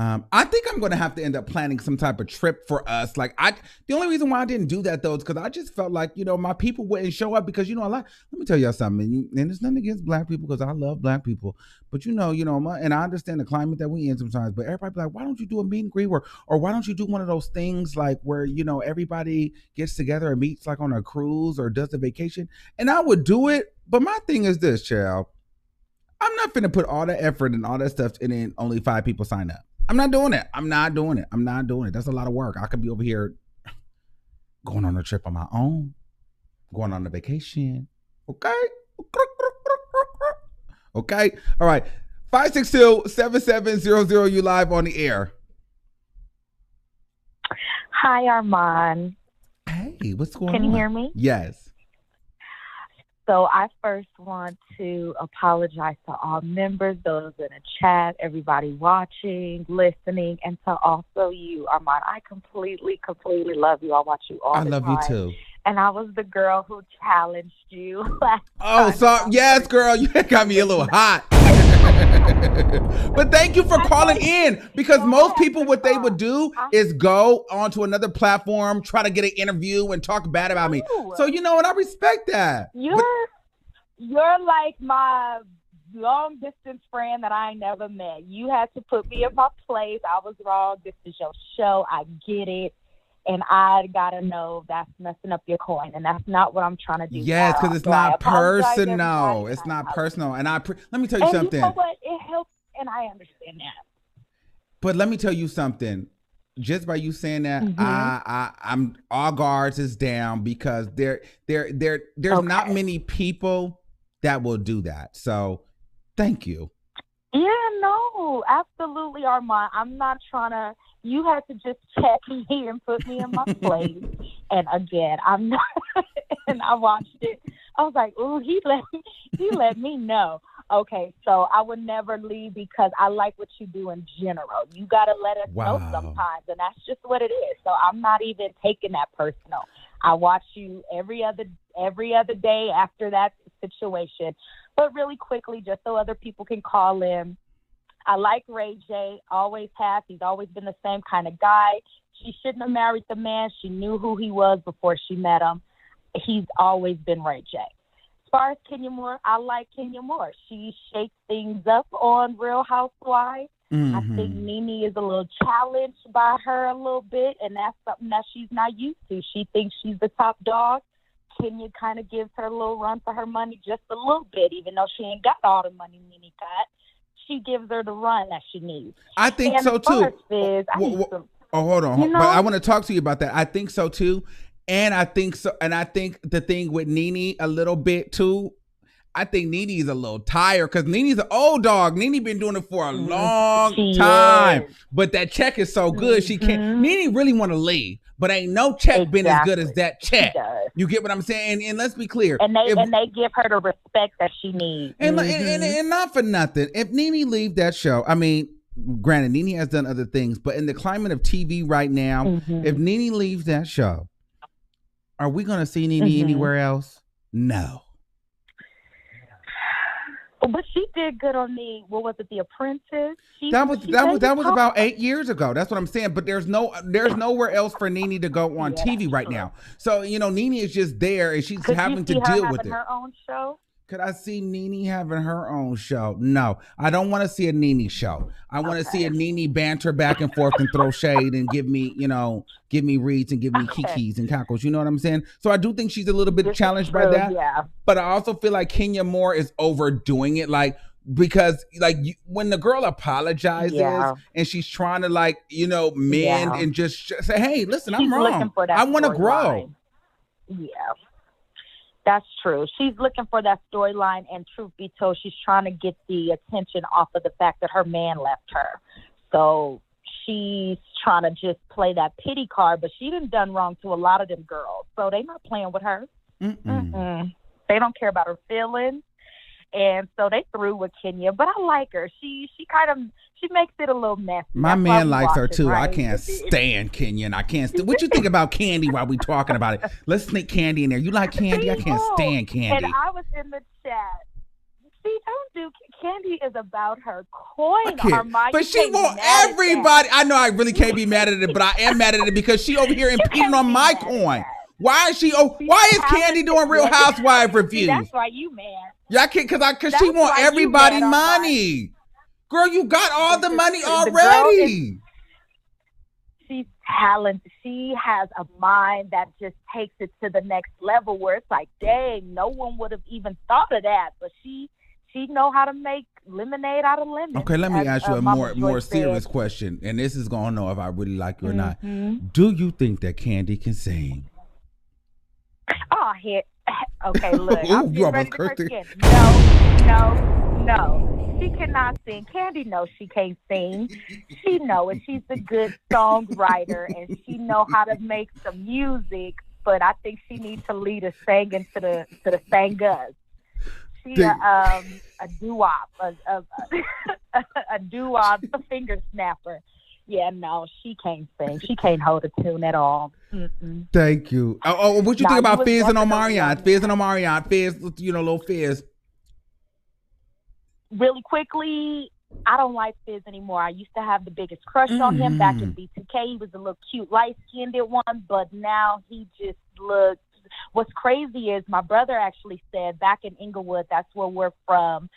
I think I'm going to have to end up planning some type of trip for us. The only reason why I didn't do that though is because I just felt like, you know, my people wouldn't show up because, you know, let me tell y'all something, and it's nothing against black people because I love black people, but and I understand the climate that we in sometimes, but everybody be like, why don't you do a meet and greet or why don't you do one of those things like where, you know, everybody gets together and meets like on a cruise or does a vacation? And I would do it. But my thing is this, child, I'm not finna put all that effort and all that stuff and then only 5 people sign up. I'm not doing it. I'm not doing it. That's a lot of work. I could be over here going on a trip on my own, going on a vacation. Okay. Okay. All right. 562-7700. You live on the air. Hi, Armon. Hey, what's going on? Can you hear me? Yes. So I first want to apologize to all members, those in the chat, everybody watching, listening, and to also you, Armon. I completely love you. I watch you all the time. I love you too. And I was the girl who challenged you last time. So yes, girl, you got me a little hot. But thank you for calling in because most people, what they would do is go onto another platform, try to get an interview and talk bad about me. So you know what? I respect that. You're like my long distance friend that I never met. You had to put me in my place. I was wrong. This is your show. I get it. And I gotta know that's messing up your coin, and that's not what I'm trying to do. Yes, because it's not personal. It's not personal. And let me tell you something. You know what? It helps, and I understand that. But let me tell you something. Just by you saying that, I'm all guards is down because there's not many people that will do that. So, thank you. Yeah, no, absolutely, Armon. I'm not trying to. You had to just check me and put me in my place. And again, I'm not. And I watched it. I was like, "Ooh, he let me know." Okay, so I would never leave because I like what you do in general. You gotta let us know sometimes, and that's just what it is. So I'm not even taking that personal. I watch you every other day after that situation. But really quickly, just so other people can call in. I like Ray J, always have. He's always been the same kind of guy. She shouldn't have married the man. She knew who he was before she met him. He's always been Ray J. As far as Kenya Moore, I like Kenya Moore. She shakes things up on Real Housewives. I think Nene is a little challenged by her a little bit, and that's something that she's not used to. She thinks she's the top dog. Kenya kind of gives her a little run for her money just a little bit, even though she ain't got all the money Nene got. She gives her the run that she needs. I think so too. Fizz, hold on. You know? But I want to talk to you about that. I think so too. And I think the thing with Nene a little bit too, I think Nene's a little tired because Nene's an old dog. Nene been doing it for a long time. But that check is so good. She can't. Nene really want to leave. But ain't no check been as good as that check. You get what I'm saying? And let's be clear. And they give her the respect that she needs. And not for nothing. If Nene leave that show, I mean, granted, Nene has done other things, but in the climate of TV right now, if Nene leaves that show, are we going to see Nene anywhere else? No. But she did good on The Apprentice? That was about 8 years ago. That's what I'm saying. But there's nowhere else for Nene to go on TV right now. So, you know, Nene is just there and she's having to deal with it. Her own show? Could I see Nene having her own show? No, I don't want to see a Nene show. I want to see a Nene banter back and forth and throw shade and give me reads and give me kikis and cackles. You know what I'm saying? So I do think she's a little bit challenged by that. Yeah. But I also feel like Kenya Moore is overdoing it. Because when the girl apologizes and she's trying to mend and just say, hey, listen, I'm wrong. I want to grow. Yeah. That's true. She's looking for that storyline, and truth be told, she's trying to get the attention off of the fact that her man left her. So she's trying to just play that pity card, but she done wrong to a lot of them girls, so they not playing with her. They don't care about her feelings, and so they through with Kenya. But I like her. She makes it a little messy. My That's why man we likes her watch it, too. I right? can't stand Kenya, and I can't. What you think about Candy while we talking about it? Let's sneak Candy in there. You like Candy? I can't stand Candy. And I was in the chat. See, don't do. Candy is about her coin, Armon. But she want everybody. I know I really can't be mad at it, but I am mad at it because she over here impeding on my coin. Why is she? Why is Candy doing Real Housewife reviews? That's why you mad. Yeah, I can't because she want everybody money. Girl, you got all the money already. She's talented. She has a mind that just takes it to the next level where it's like, dang, no one would have even thought of that. But she know how to make lemonade out of lemon. Okay, let me ask you a more serious question, and this is gonna know if I really like you or not. Do you think that Candy can sing? Oh, here. Okay, look. Ooh, I'm you getting ready almost to cursed curse again. No. She cannot sing. Candy knows she can't sing. She knows it. She's a good songwriter, and she know how to make some music. But I think she needs to lead us singing to the singers. She a doo-wop, a doo-wop, a finger snapper. Yeah, no, she can't sing. She can't hold a tune at all. Thank you. What you think about Fizz and Omarian? Fizz and Omarian. Fizz, little Fizz. Really quickly, I don't like Fizz anymore. I used to have the biggest crush on him back in B2K. He was a little cute, light-skinned one, but now he just looks. What's crazy is my brother actually said back in Inglewood, that's where we're from.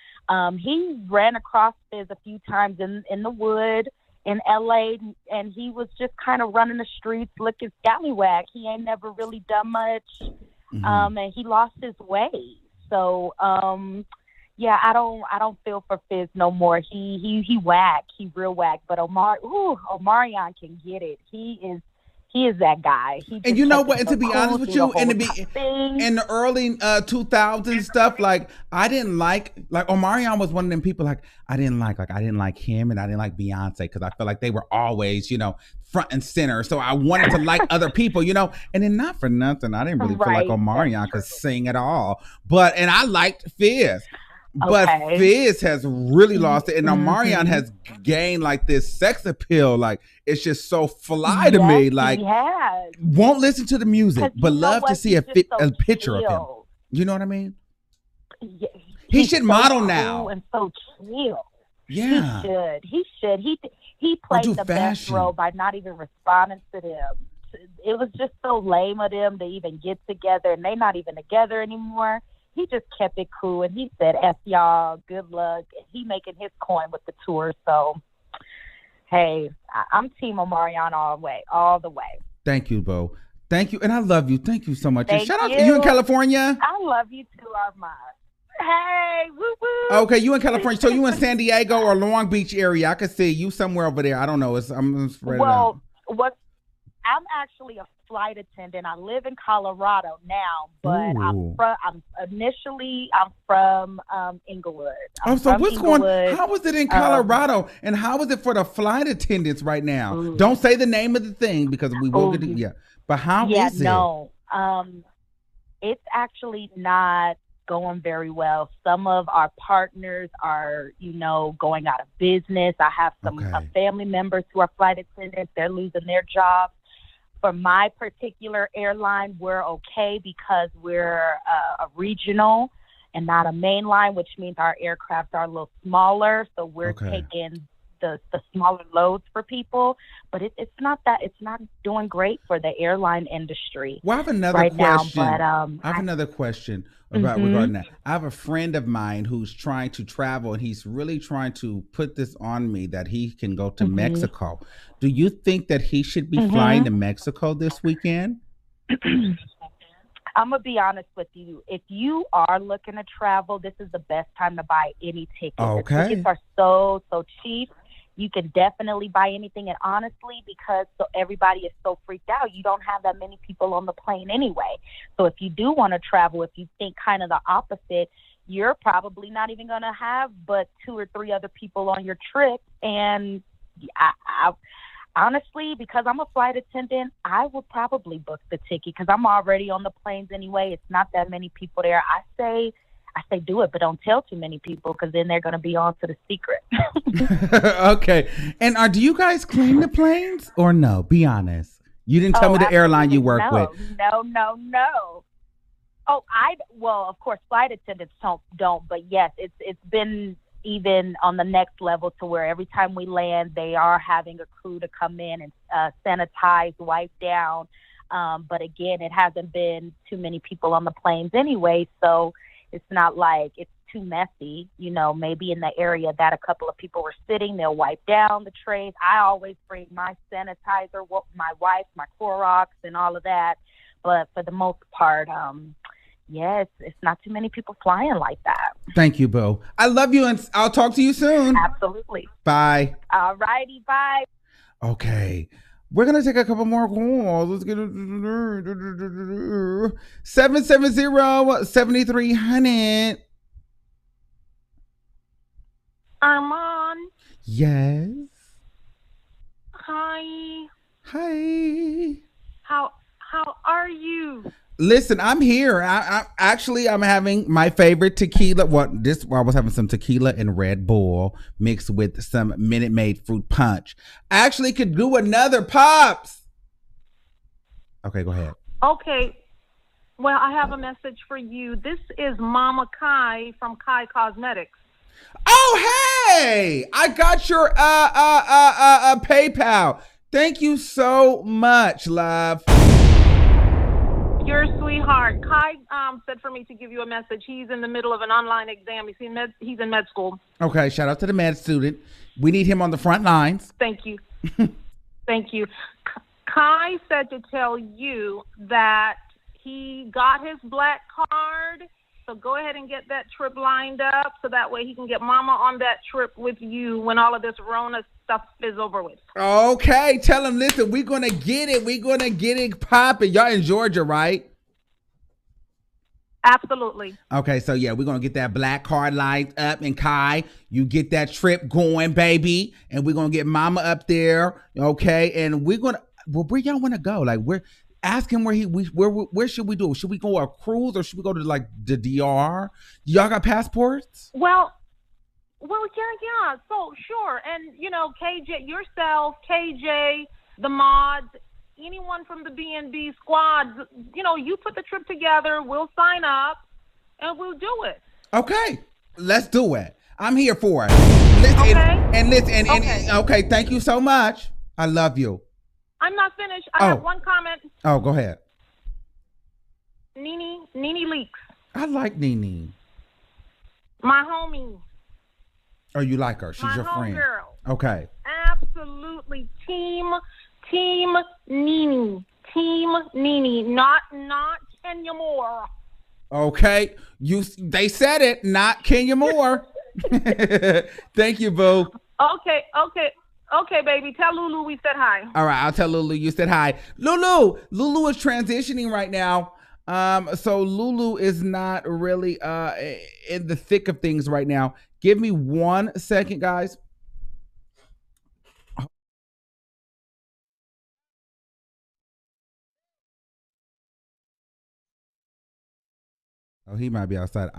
He ran across Fizz a few times in the wood in LA, and he was just kind of running the streets looking scallywag. He ain't never really done much, and he lost his way. So, yeah, I don't feel for Fizz no more. He whack, he real whack. But Omarian can get it. He is that guy. And you know what? And to be honest with you, in the early 2000s stuff, like I didn't like Omarion was one of them people I didn't like him, and I didn't like Beyonce because I felt like they were always front and center. So I wanted to like other people, and then not for nothing, I didn't really feel like Omarion could sing at all. And I liked Fizz. But Fizz has really lost it, and Omarion has gained like this sex appeal. Like it's just so fly to me. Like won't listen to the music, but love to see a picture of him. You know what I mean? Yeah, he should model cool now and so chill. Yeah, he should. He played the best role by not even responding to them. It was just so lame of them to even get together, and they not even together anymore. He just kept it cool, and he said, F y'all, good luck. He making his coin with the tour. So, hey, I'm Team Omarion all the way. Thank you, Bo. Thank you, and I love you. Thank you so much. Thank Shout out to you in California. I love you too, Armon. Hey, woo-woo. Okay, you in California. So you in San Diego or Long Beach area. I could see you somewhere over there. I don't know. I'm spread it out. I'm actually a flight attendant. I live in Colorado now, but I'm from Inglewood. So what's going? How is it in Colorado, and how is it for the flight attendants right now? Don't say the name of the thing because we will get it. Yeah, but how is it? No, it's actually not going very well. Some of our partners are, going out of business. I have some family members who are flight attendants. They're losing their jobs. For my particular airline, we're okay because we're a regional and not a mainline, which means our aircraft are a little smaller. So we're taking the smaller loads for people. But it's not doing great for the airline industry. Well, I have another question. I have another question regarding that. I have a friend of mine who's trying to travel, and he's really trying to put this on me that he can go to Mexico. Do you think that he should be flying to Mexico this weekend? I'm going to be honest with you. If you are looking to travel, this is the best time to buy any ticket. Okay. The tickets are so cheap. You can definitely buy anything. And honestly, because everybody is so freaked out, you don't have that many people on the plane anyway. So if you do want to travel, if you think kind of the opposite, you're probably not even going to have but 2 or 3 other people on your trip. And honestly, because I'm a flight attendant, I would probably book the ticket because I'm already on the planes anyway. It's not that many people there. I say do it, but don't tell too many people because then they're going to be on to the secret. Okay. And do you guys clean the planes or no? Be honest. You didn't tell me the airline you work with. No. Oh, well, of course, flight attendants don't. But yes, it's been even on the next level to where every time we land, they are having a crew to come in and sanitize, wipe down. But again, it hasn't been too many people on the planes anyway, so it's not like it's too messy. You know, maybe in the area that a couple of people were sitting, they'll wipe down the trays. I always bring my sanitizer, my wipes, my Clorox, and all of that. But for the most part, yes, it's not too many people flying like that. Thank you, Boo. I love you, and I'll talk to you soon. Absolutely. Bye. All righty, bye. Okay. We're going to take a couple more calls. Let's get 770-7300. Armon. Yes. Hi. Hi. How are you? Listen, I'm here. I'm having my favorite tequila. I was having some tequila and Red Bull mixed with some Minute Maid fruit punch. I actually could do another Pops. Okay, go ahead. Okay. Well, I have a message for you. This is Mama Kai from Kai Cosmetics. Oh, hey! I got your PayPal. Thank you so much, love. You're a sweetheart. Kai said for me to give you a message. He's in the middle of an online exam. He's in med school. Okay, shout out to the med student. We need him on the front lines. Thank you. Thank you. Kai said to tell you that he got his black card. So go ahead and get that trip lined up so that way he can get Mama on that trip with you when all of this Rona stuff is over with. Okay, tell him, listen, we're going to get it. We're going to get it popping. Y'all in Georgia, right? Absolutely. Okay, so yeah, we're going to get that black card lined up. And Kai, you get that trip going, baby. And we're going to get Mama up there, okay? And we're going to, well, where y'all want to go? Like, ask him where should we do? Should we go on a cruise or should we go to like the DR? Y'all got passports? Well, yeah. So sure. And you know, KJ, yourself, KJ, the mods, anyone from the B&B squad, you know, you put the trip together, we'll sign up and we'll do it. Okay. Let's do it. I'm here for it. Okay, thank you so much. I love you. I'm not finished. I have one comment. Oh, go ahead. Nene Leaks. I like Nene. My homie. Oh, you like her? She's your friend. Girl. Okay. Absolutely. Team Nene. Team Nene. Not Kenya Moore. Okay. They said it, not Kenya Moore. Thank you, boo. Okay, baby. Tell Lulu we said hi. All right, I'll tell Lulu you said hi. Lulu is transitioning right now. So Lulu is not really in the thick of things right now. Give me 1 second, guys. Oh, he might be outside.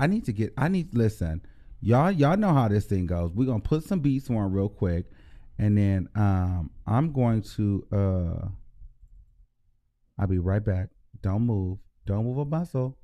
Listen, y'all know how this thing goes. We're gonna put some beats on real quick. And then I'm going to I'll be right back. Don't move a muscle.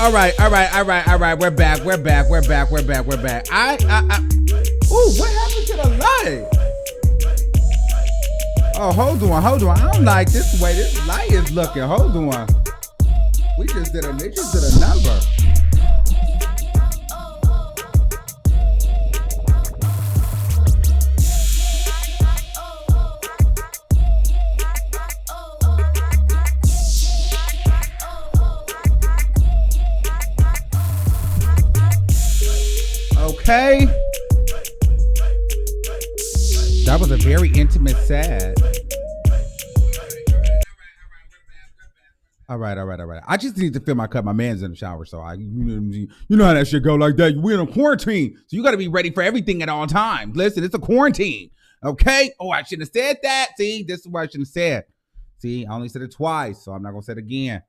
All right. We're back. Ooh, what happened to the light? Oh, hold on. I don't like this way this light is looking. Hold on. They just did a number. Okay. That was a very intimate sad. All right. I just need to fill my cup. My man's in the shower, so you know how that shit go like that. We're in a quarantine, so you got to be ready for everything at all times. Listen, it's a quarantine, okay? Oh, I shouldn't have said that. See, this is what I shouldn't have said. See, I only said it twice, so I'm not gonna say it again.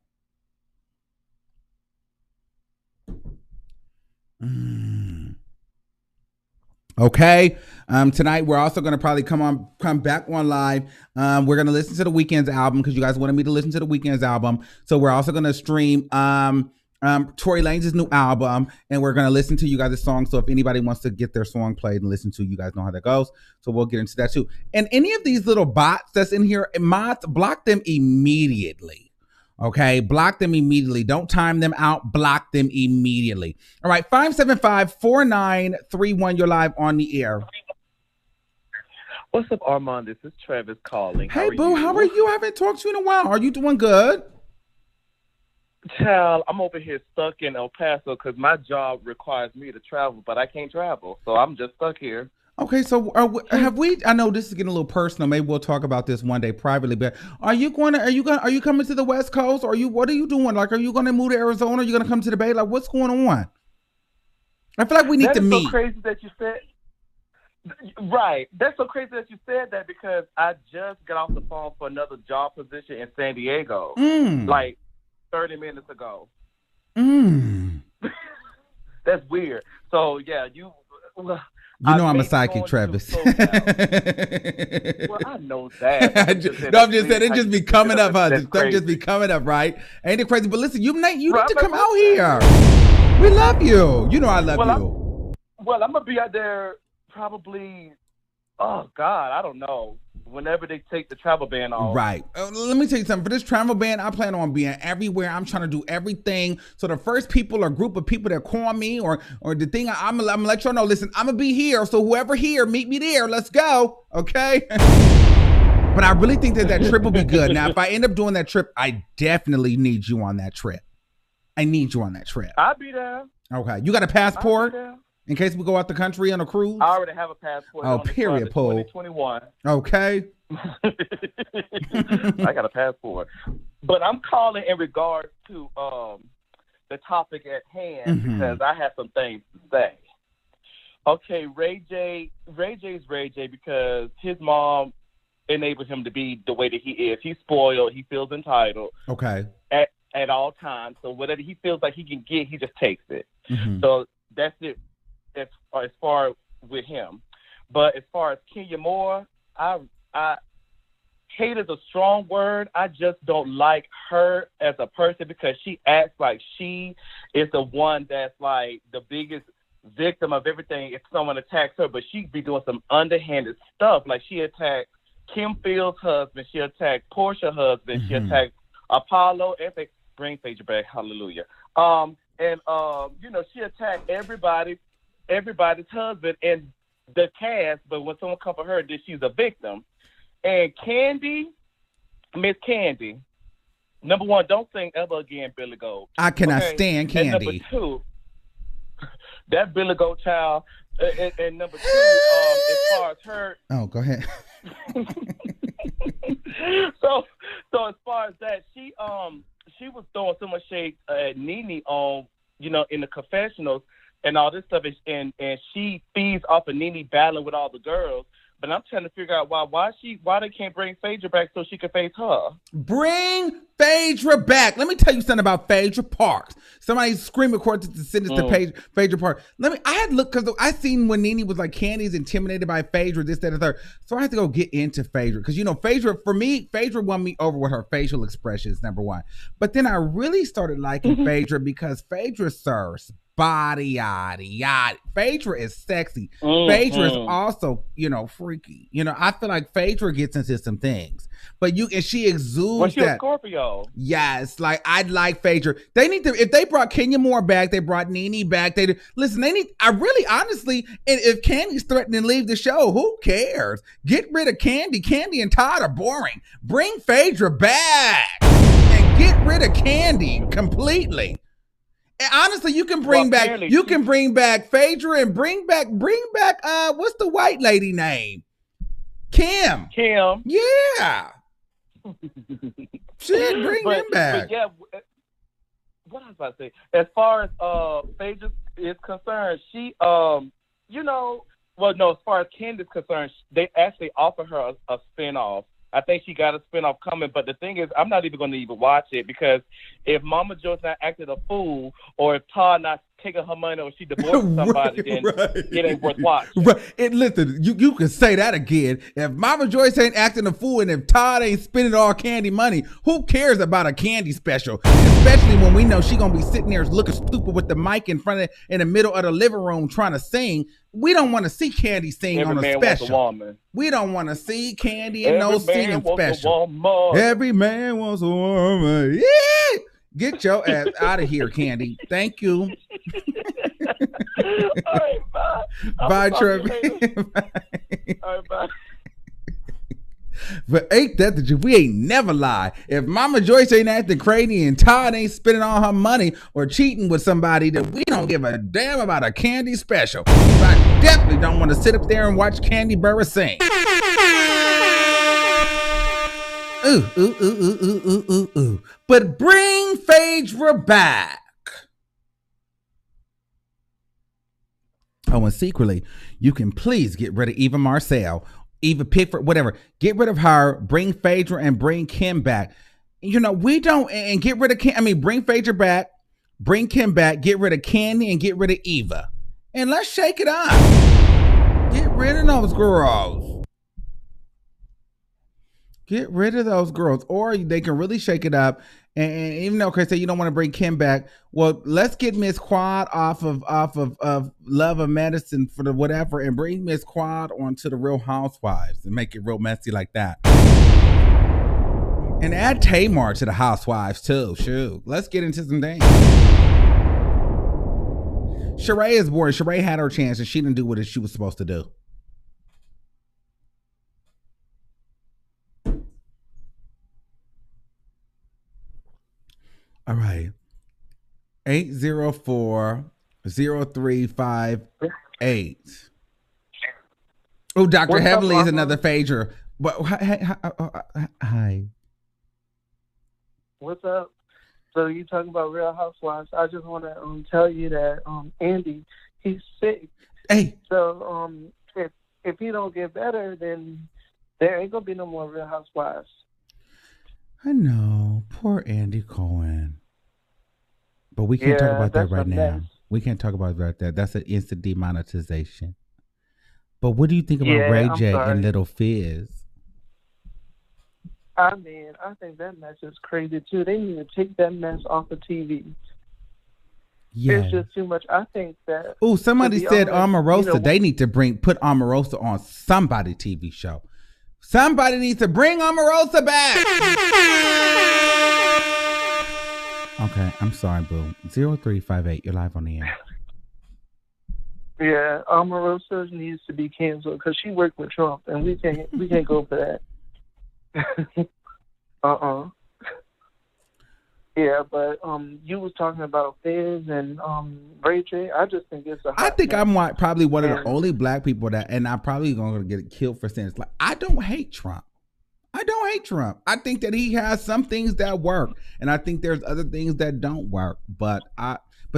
Okay. Tonight we're also gonna probably come back on live. We're gonna listen to the Weeknd's album because you guys wanted me to listen to the Weeknd's album. So we're also gonna stream Tory Lanez's new album, and we're gonna listen to you guys' songs. So if anybody wants to get their song played and listen to, you guys know how that goes. So we'll get into that too. And any of these little bots that's in here, mods, block them immediately. Okay, block them immediately. Don't time them out. Block them immediately. All right, 575-4931. You're live on the air. What's up, Armon? This is Travis calling. Hey, boo, how are you? I haven't talked to you in a while. Are you doing good? Child, I'm over here stuck in El Paso because my job requires me to travel, but I can't travel, so I'm just stuck here. Okay, so have we? I know this is getting a little personal. Maybe we'll talk about this one day privately. But are you coming to the West Coast? Or what are you doing? Like, are you going to move to Arizona? Are you going to come to the Bay? Like, what's going on? I feel like we need to meet. That's so crazy that you said. Right, that's so crazy that you said that because I just got off the phone for another job position in San Diego, like 30 minutes ago. That's weird. So yeah, You know I'm a psychic, Travis. Well, I know that. I'm just saying it just be coming up, huh? Stuff just be coming up, right? Ain't it crazy? But listen, you need to come out here. We love you. You know I love you. Well, I'm gonna be out there probably. Oh God, I don't know. Whenever they take the travel ban off. Right. Let me tell you something. For this travel ban, I plan on being everywhere. I'm trying to do everything. So the first people or group of people that call me or the thing, I'm gonna let y'all know, listen, I'm gonna be here. So whoever here, meet me there. Let's go. Okay. But I really think that trip will be good. Now, if I end up doing that trip, I definitely need you on that trip. I need you on that trip. I'll be there. Okay. You got a passport? In case we go out the country on a cruise? I already have a passport. Oh, period, Paul. 2021. Okay. I got a passport. But I'm calling in regards to the topic at hand because I have some things to say. Okay, Ray J's Ray J because his mom enabled him to be the way that he is. He's spoiled. He feels entitled. Okay. At all times. So whatever he feels like he can get, he just takes it. So that's it. As far with him, but as far as Kenya Moore, I hate is a strong word. I just don't like her as a person because she acts like she is the one that's like the biggest victim of everything if someone attacks her, but she be doing some underhanded stuff. Like she attacked Kim Fields' husband, she attacked Portia's husband, she attacked Apollo, bring Phaedra back, hallelujah. She attacked everybody's husband and the cast, but when someone come for her, then she's a victim. And Miss Candy, number one, don't sing ever again, Billy Gold. I cannot stand Candy. And number two, that Billy Gold child. And number two, as far as her. Oh, go ahead. So as far as that, she was throwing so much shade at Nene on, in the confessionals and all this stuff, and she feeds off of Nene battling with all the girls. But I'm trying to figure out why they can't bring Phaedra back so she can face her. Bring Phaedra back. Let me tell you something about Phaedra Parks. Somebody screaming according to send this to Phaedra Parks. I had looked because I seen when Nene was like, Candy's intimidated by Phaedra, this, that, and the third. So I had to go get into Phaedra because Phaedra, for me, Phaedra won me over with her facial expressions, number one. But then I really started liking Phaedra because Phaedra serves body yaddy yaddy. Phaedra is sexy. Phaedra is also, freaky. I feel like Phaedra gets into some things, but she exudes well, she's that. A Scorpio. Yes, like I'd like Phaedra. They need to. If they brought Kenya Moore back, they brought Nene back. They need. I really, honestly, and if Candy's threatening to leave the show, who cares? Get rid of Candy. Candy and Todd are boring. Bring Phaedra back and get rid of Candy completely. And honestly, you can bring back Phaedra and bring back what's the white lady name? Kim. Yeah. Shit, bring them back. But yeah, what I was about to say, as far as Phaedra is concerned, she as far as Candace is concerned, they actually offered her a spinoff. I think she got a spinoff coming, but the thing is, I'm not even going to even watch it because if Mama Joy's not acting a fool, or if Todd not taking her money, or she divorced somebody, then it ain't worth watching. Right. And listen, you can say that again. If Mama Joyce ain't acting a fool, and if Todd ain't spending all Candy money, who cares about a Candy special? Especially when we know she gonna be sitting there looking stupid with the mic in the middle of the living room trying to sing. We don't want to see Candy sing on a special. We don't want to see Candy in no singing special. Every man wants a woman. Yeah. Get your ass out of here, Candy. Thank you. All right, bye. Bye, Trevor. All right, bye. But ain't that the truth? We ain't never lie. If Mama Joyce ain't acting crazy and Todd ain't spending all her money or cheating with somebody, then we don't give a damn about a Candy special. But I definitely don't want to sit up there and watch Candy Burris sing. Ooh, ooh, ooh, ooh, ooh, ooh, ooh, ooh. But bring Phaedra back. Oh, and secretly, you can please get rid of Eva Marcel, Eva Pickford, whatever. Get rid of her, bring Phaedra, and bring Kim back. We don't, and get rid of Kim. I mean, bring Phaedra back, bring Kim back, get rid of Candy, and get rid of Eva. And let's shake it up. Get rid of those girls. Get rid of those girls, or they can really shake it up. And even though, okay, say you don't want to bring Kim back, well, let's get Miss Quad off of Love of Medicine for the whatever, and bring Miss Quad onto the Real Housewives and make it real messy like that. And add Tamar to the Housewives too. Shoot, let's get into some things. Sheree is boring. Sheree had her chance and she didn't do what she was supposed to do. All right. 804-0358. Oh, Dr. Heavenly is another Phaedra. Hi. What's up? So you talking about Real Housewives? I just want to tell you that Andy, he's sick. Hey. So if he don't get better, then there ain't gonna be no more Real Housewives. I know. Poor Andy Cohen. But we can't talk about that right now. We can't talk about that. That's an instant demonetization. But what do you think about Ray J and Little Fizz? I mean, I think that mess is crazy too. They need to take that mess off of TV. Yeah. It's just too much. I think that. Oh, somebody said Omarosa. They need to put Omarosa on somebody TV show. Somebody needs to bring Omarosa back. Okay, I'm sorry, boo. 0358, you're live on the air. Yeah, Omarosa needs to be canceled because she worked with Trump, and we can't go for that. Yeah, but you was talking about Fizz and Ray J. I just think it's a. I think I'm probably one of the only black people that, and I'm probably going to get killed for saying it's like I don't hate Trump. I think that he has some things that work, and I think there's other things that don't work. But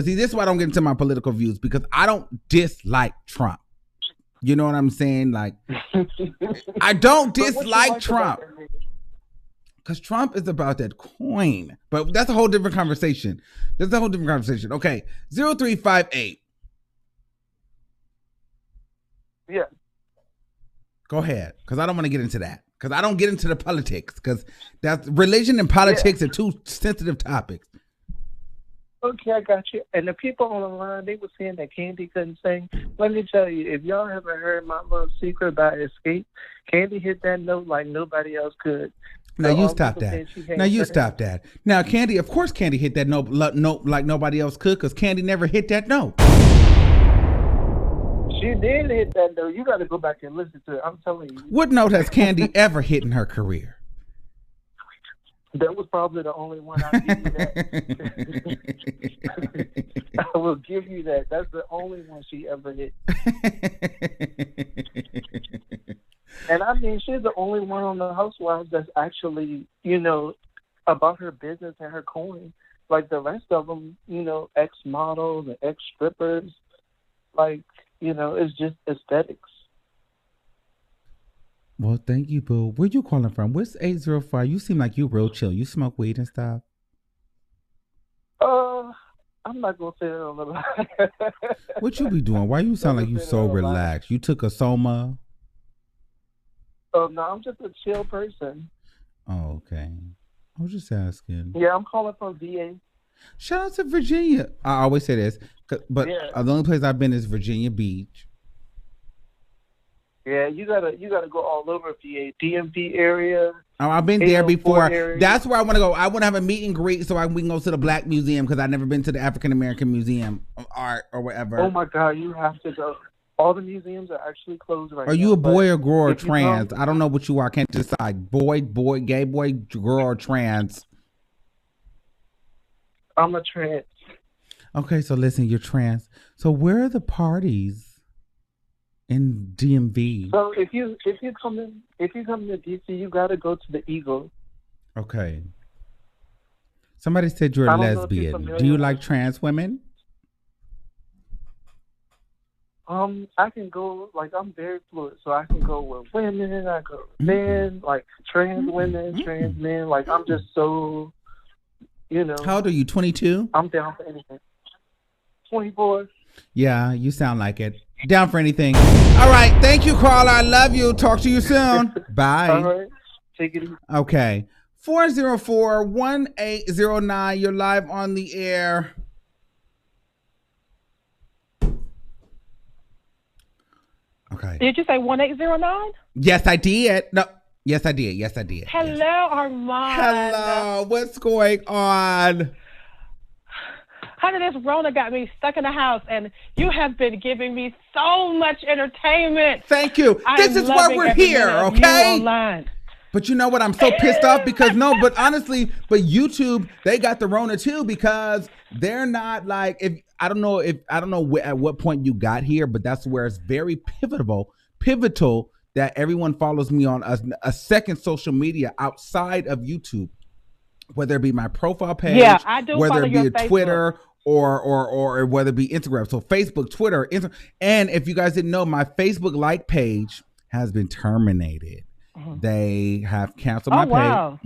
see, this is why I don't get into my political views, because I don't dislike Trump. You know what I'm saying? Like, I don't dislike Trump. Because Trump is about that coin. But that's a whole different conversation. Okay. 0358. Yeah. Go ahead. Because I don't want to get into that. Because I don't get into the politics. Because that's religion and politics are two sensitive topics. Okay, I got you. And the people on the line, they were saying that Candy couldn't sing. Let me tell you, if y'all haven't heard My Little Secret by Escape, Candy hit that note like nobody else could. Now you stop that. Now Candy, of course Candy hit that note like nobody else could, because Candy never hit that note. She did hit that note. You got to go back and listen to it. I'm telling you. What note has Candy ever hit in her career? That was probably the only one. I'll give you that. I will give you that. That's the only one she ever hit. And I mean, she's the only one on the Housewives that's actually, about her business and her coin. Like the rest of them, ex-models and ex-strippers. Like, it's just aesthetics. Well, thank you, boo. Where you calling from? What's 805? You seem like you real chill. You smoke weed and stuff? I'm not going to say it on the line. What you be doing? Why you sound like you so relaxed? You took a soma? Oh, no, I'm just a chill person. Oh, okay. I was just asking. Yeah, I'm calling from VA. Shout out to Virginia. I always say this, but the only place I've been is Virginia Beach. Yeah, you gotta go all over VA, DMV area. Oh, I've been there before. That's where I want to go. I want to have a meet and greet so we can go to the Black Museum, because I've never been to the African American Museum of Art or whatever. Oh my God, you have to go. All the museums are actually closed right now. Are you a boy or girl or trans? I don't know what you are. I can't decide. Boy, gay boy, girl, or trans. I'm a trans. Okay, so listen, you're trans. So where are the parties in DMV? So if you come to DC, you gotta go to the Eagle. Okay. Somebody said you're a lesbian. Do you like trans women? I can go, I'm very fluid, so I can go with women, I go with men, like trans women, trans men, I'm just so, How old are you, 22? I'm down for anything. 24. Yeah, you sound like it. Down for anything. All right, thank you, caller. I love you. Talk to you soon. Bye. All right, take it easy. Okay, 404-1809, you're live on the air. Okay. Did you say 1809? Yes, I did. No. Yes, I did. Hello, Armon. Hello. What's going on? Honey, this Rona got me stuck in the house, and you have been giving me so much entertainment. Thank you. This is why we're here, okay? But you know what? I'm so pissed off because honestly, YouTube, they got the Rona too, because they're not like, I don't know at what point you got here, but that's where it's very pivotal that everyone follows me on a second social media outside of YouTube, whether it be my profile page, I do, whether it be a Facebook. Twitter or whether it be Instagram. So Facebook, Twitter, Instagram. And if you guys didn't know, my Facebook like page has been terminated. They have canceled my page. Wow.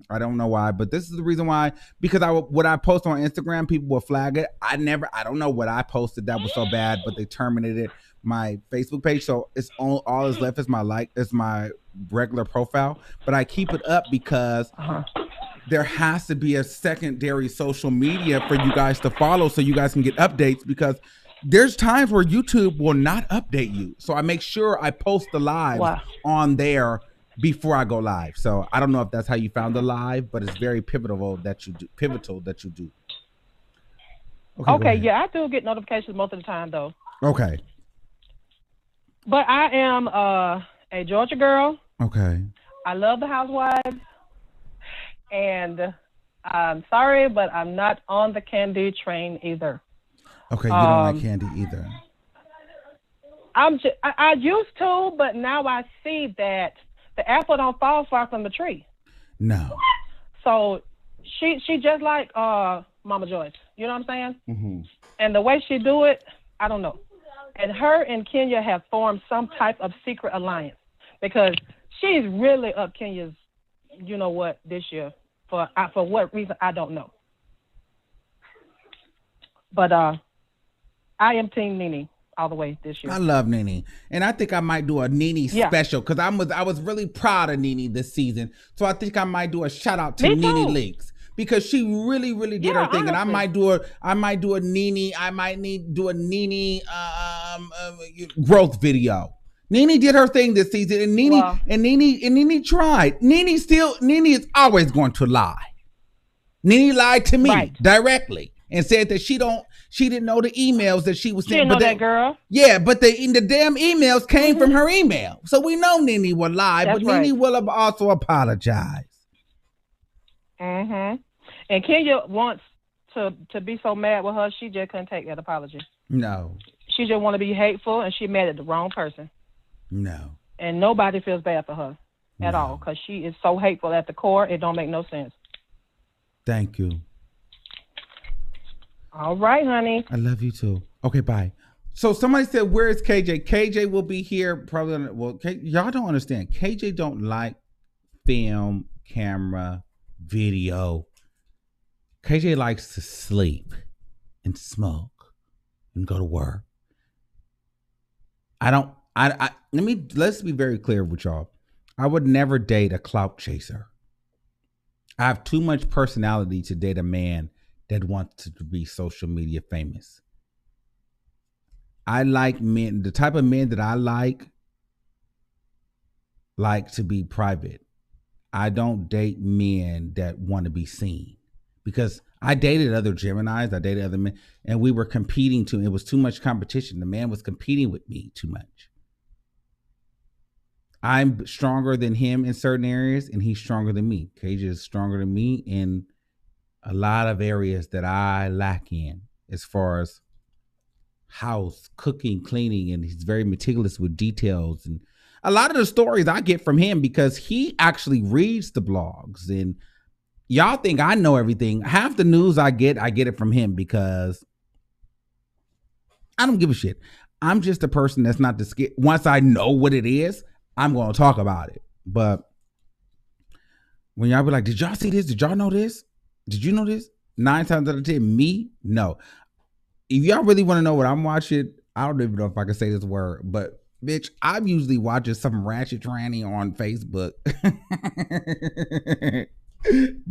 I don't know why, but this is the reason why. Because what I post on Instagram, people will flag it. I don't know what I posted that was so bad, but they terminated my Facebook page. So it's all is left is my regular profile. But I keep it up because there has to be a secondary social media for you guys to follow, so you guys can get updates, because there's times where YouTube will not update you. So I make sure I post the live on there before I go live. So I don't know if that's how you found the live, but it's very pivotal that you do. Okay, yeah, I do get notifications most of the time, though. Okay. But I am a Georgia girl. Okay. I love the Housewives. And I'm sorry, but I'm not on the candy train either. Okay, you don't like candy either. I used to, but now I see that the apple don't fall far from the tree. No. So she just like Mama Joyce. You know what I'm saying? Mm-hmm. And the way she do it, I don't know. And her and Kenya have formed some type of secret alliance because she's really up Kenya's, you know what, this year. For what reason, I don't know. But I am Team Nene all the way this year. I love Nene, and I think I might do a Nene special because I was really proud of Nene this season. So I think I might do a shout out to Nene Leakes because she really did her thing, honestly. And I might do a Nene. I might do a Nene growth video. Nene did her thing this season, and Nene tried. Nene is always going to lie. Nene lied to me directly and said that she didn't know the emails that she was sending. She didn't know that girl. Yeah, but the damn emails came from her email. So we know Nene will lie, but Nene will also apologize. Mm-hmm. And Kenya wants to be so mad with her, she just couldn't take that apology. No. She just want to be hateful, and she mad at the wrong person. No. And nobody feels bad for her at all because she is so hateful at the core, it don't make no sense. Thank you. All right, honey. I love you too. Okay, bye. So somebody said, where is KJ? KJ will be here probably. Y'all don't understand. KJ don't like film, camera, video. KJ likes to sleep and smoke and go to work. Let's be very clear with y'all. I would never date a clout chaser. I have too much personality to date a man that wants to be social media famous. I like men, the type of men that I like to be private. I don't date men that want to be seen because I dated other Geminis, I dated other men, and we were competing it was too much competition. The man was competing with me too much. I'm stronger than him in certain areas, and he's stronger than me. KJ is stronger than me in a lot of areas that I lack in, as far as house, cooking, cleaning, and he's very meticulous with details. And a lot of the stories I get from him because he actually reads the blogs. And y'all think I know everything. Half the news I get it from him because I don't give a shit. I'm just a person that's not the scared. Once I know what it is, I'm going to talk about it. But when y'all be like, did y'all see this? Did y'all know this? Did you know this? 9 times out of 10, me? No. If y'all really want to know what I'm watching, I don't even know if I can say this word, but bitch, I'm usually watching some ratchet tranny on Facebook.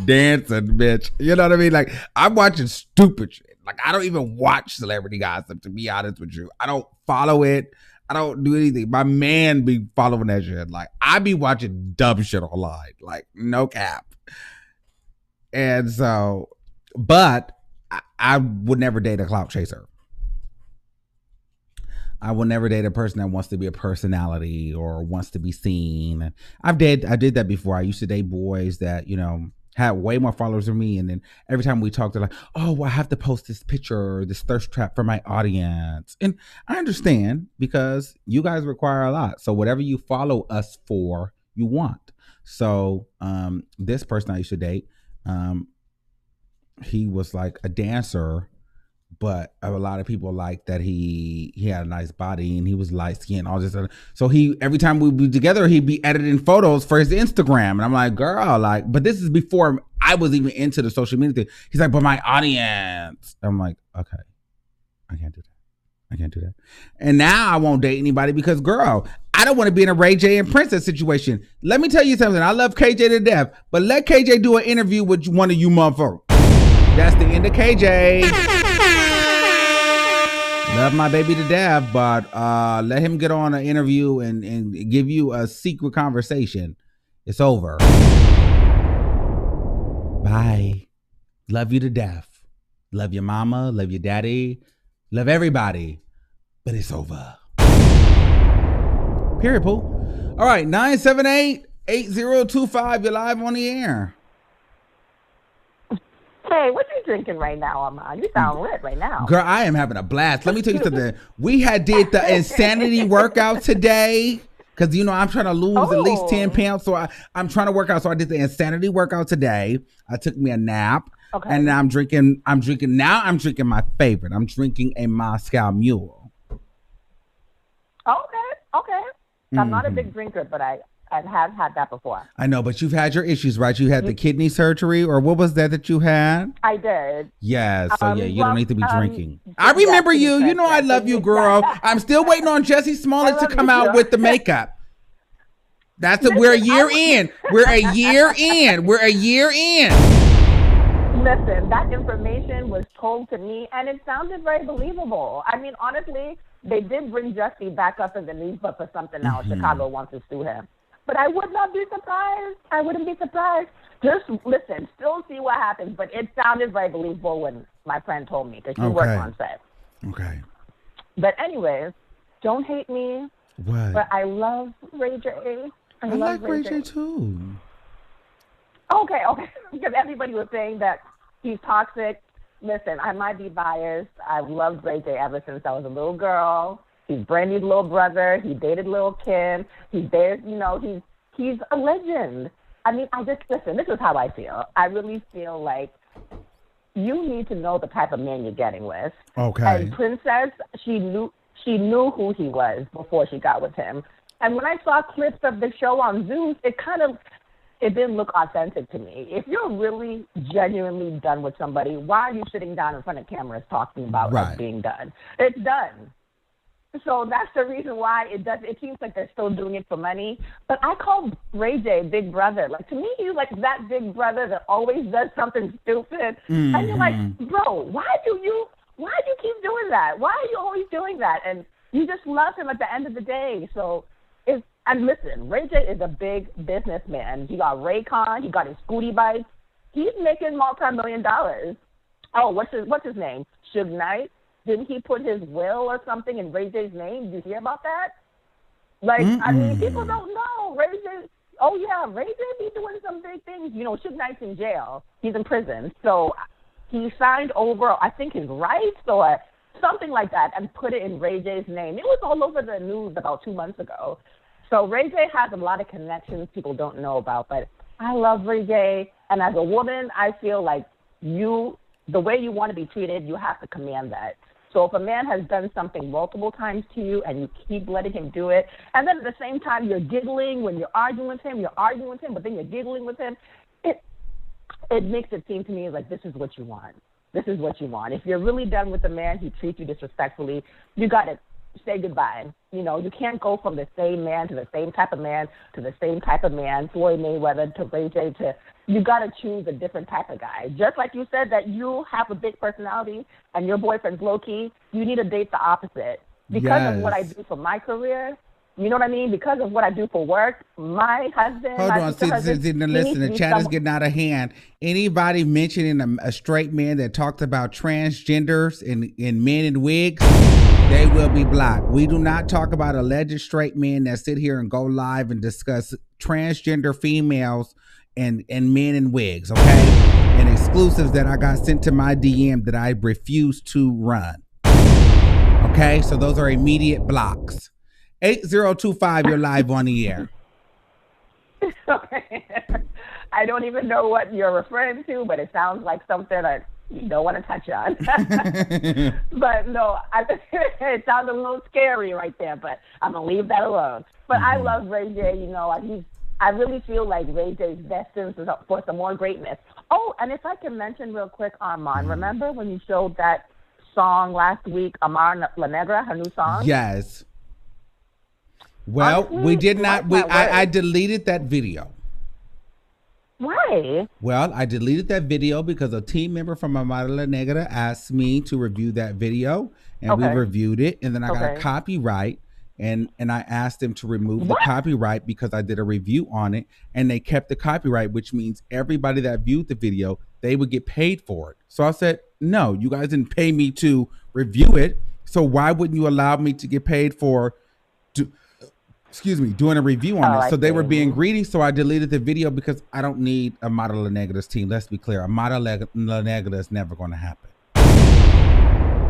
Dancing, bitch. You know what I mean? Like, I'm watching stupid shit. Like, I don't even watch celebrity gossip, to be honest with you. I don't follow it. I don't do anything. My man be following that shit. Like, I be watching dumb shit online. Like, no cap. And so, but I would never date a clout chaser. I will never date a person that wants to be a personality or wants to be seen. I did that before. I used to date boys that, you know, had way more followers than me. And then every time we talked, they're like, oh, well, I have to post this picture, this thirst trap for my audience. And I understand because you guys require a lot. So whatever you follow us for, you want. So this person I used to date, he was like a dancer, but a lot of people like that he had a nice body and he was light skinned, all this other. So every time we'd be together, he'd be editing photos for his Instagram. And I'm like, girl, like, but this is before I was even into the social media thing. He's like, but my audience. I'm like, okay, I can't do that. And now I won't date anybody because, girl, I don't want to be in a Ray J and Princess situation. Let me tell you something. I love KJ to death, but let KJ do an interview with one of you motherfuckers. That's the end of KJ. Love my baby to death, but let him get on an interview and give you a secret conversation. It's over. Bye. Love you to death. Love your mama. Love your daddy. Love everybody. But it's over. Period, Pooh. All right, 978-8025. You're live on the air. Hey, what you drinking right now, Armon? You sound lit right now. Girl, I am having a blast. Let me tell you something. We did the insanity workout today because, you know, I'm trying to lose at least 10 pounds. So I'm trying to work out. So I did the insanity workout today. I took me a nap. Okay. And now I'm drinking my favorite. I'm drinking a Moscow Mule. Okay. I'm not a big drinker, but I have had that before. I know, but you've had your issues, right? You had the kidney surgery, or what was that you had? I did. Yeah, so you don't need to be drinking. Yeah, I remember kidney you. You know I transplant. love you, girl. I'm still waiting on Jesse Smollett to come out with the makeup. We're a year in. We're a year in. We're a year in. Listen, that information was told to me, and it sounded very believable. I mean, honestly, they did bring Jesse back up in the news, but for something else. Chicago wants to sue him. But I would not be surprised. I wouldn't be surprised. Just listen, still see what happens. But it sounded very believable when my friend told me, because she worked on set. Okay. But anyways, don't hate me. What? But I love Ray J. I like Ray J too. Okay. Because everybody was saying that he's toxic. Listen, I might be biased. I've loved Ray J ever since I was a little girl. He's Brandy's little brother. He dated Lil' Kim. He's there, he's a legend. I mean, listen, this is how I feel. I really feel like you need to know the type of man you're getting with. Okay. And Princess, she knew who he was before she got with him. And when I saw clips of the show on Zeus, it didn't look authentic to me. If you're really genuinely done with somebody, why are you sitting down in front of cameras talking about us being done? It's done. So that's the reason why it seems like they're still doing it for money. But I call Ray J Big Brother. Like, to me, he's like that big brother that always does something stupid. And you're like, bro, why do you keep doing that? Why are you always doing that? And you just love him at the end of the day. So and listen, Ray J is a big businessman. He got Raycon. He got his scooty bike. He's making multi-million dollars. Oh, what's his name? Suge Knight. Didn't he put his will or something in Ray J's name? Did you hear about that? Like, I mean, people don't know. Ray J, Ray J be doing some big things. Suge Knight's in jail. He's in prison. So he signed over, I think, his rights or something like that and put it in Ray J's name. It was all over the news about 2 months ago. So Ray J has a lot of connections people don't know about. But I love Ray J. And as a woman, I feel like the way you want to be treated, you have to command that. So if a man has done something multiple times to you and you keep letting him do it, and then at the same time you're giggling when you're arguing with him, but then you're giggling with him, it makes it seem to me like this is what you want. This is what you want. If you're really done with a man, he treats you disrespectfully, you got to say goodbye. You can't go from the same man to the same type of man to the same type of man, Floyd Mayweather to Ray J you got to choose a different type of guy. Just like you said that you have a big personality and your boyfriend's low-key, you need to date the opposite. Because of what I do for my career, you know what I mean? Because of what I do for work, my husband... Hold on, listen, the chat is getting out of hand. Anybody mentioning a straight man that talks about transgenders and men in wigs, they will be blocked. We do not talk about alleged straight men that sit here and go live and discuss transgender females and men in wigs, okay? And exclusives that I got sent to my DM that I refuse to run. Okay, so those are immediate blocks. 8025, you're live on the air. Okay. I don't even know what you're referring to, but it sounds like something that you don't want to touch on. But no, it sounds a little scary right there, but I'm going to leave that alone. But I love Ray J. I really feel like Ray J's destined for some more greatness. Oh, and if I can mention real quick, Armon, remember when you showed that song last week, Amar La Negra, her new song? Yes. Well, honestly, we did not. I deleted that video. Why? Well, I deleted that video because a team member from Amar La Negra asked me to review that video, and we reviewed it, and then I got a copyright. And I asked them to remove the copyright because I did a review on it, and they kept the copyright, which means everybody that viewed the video, they would get paid for it. So I said, no, you guys didn't pay me to review it. So why wouldn't you allow me to get paid for, doing a review on it? So they were being greedy. So I deleted the video because I don't need a Amara La Negra's team. Let's be clear. Amara La Negra is never going to happen.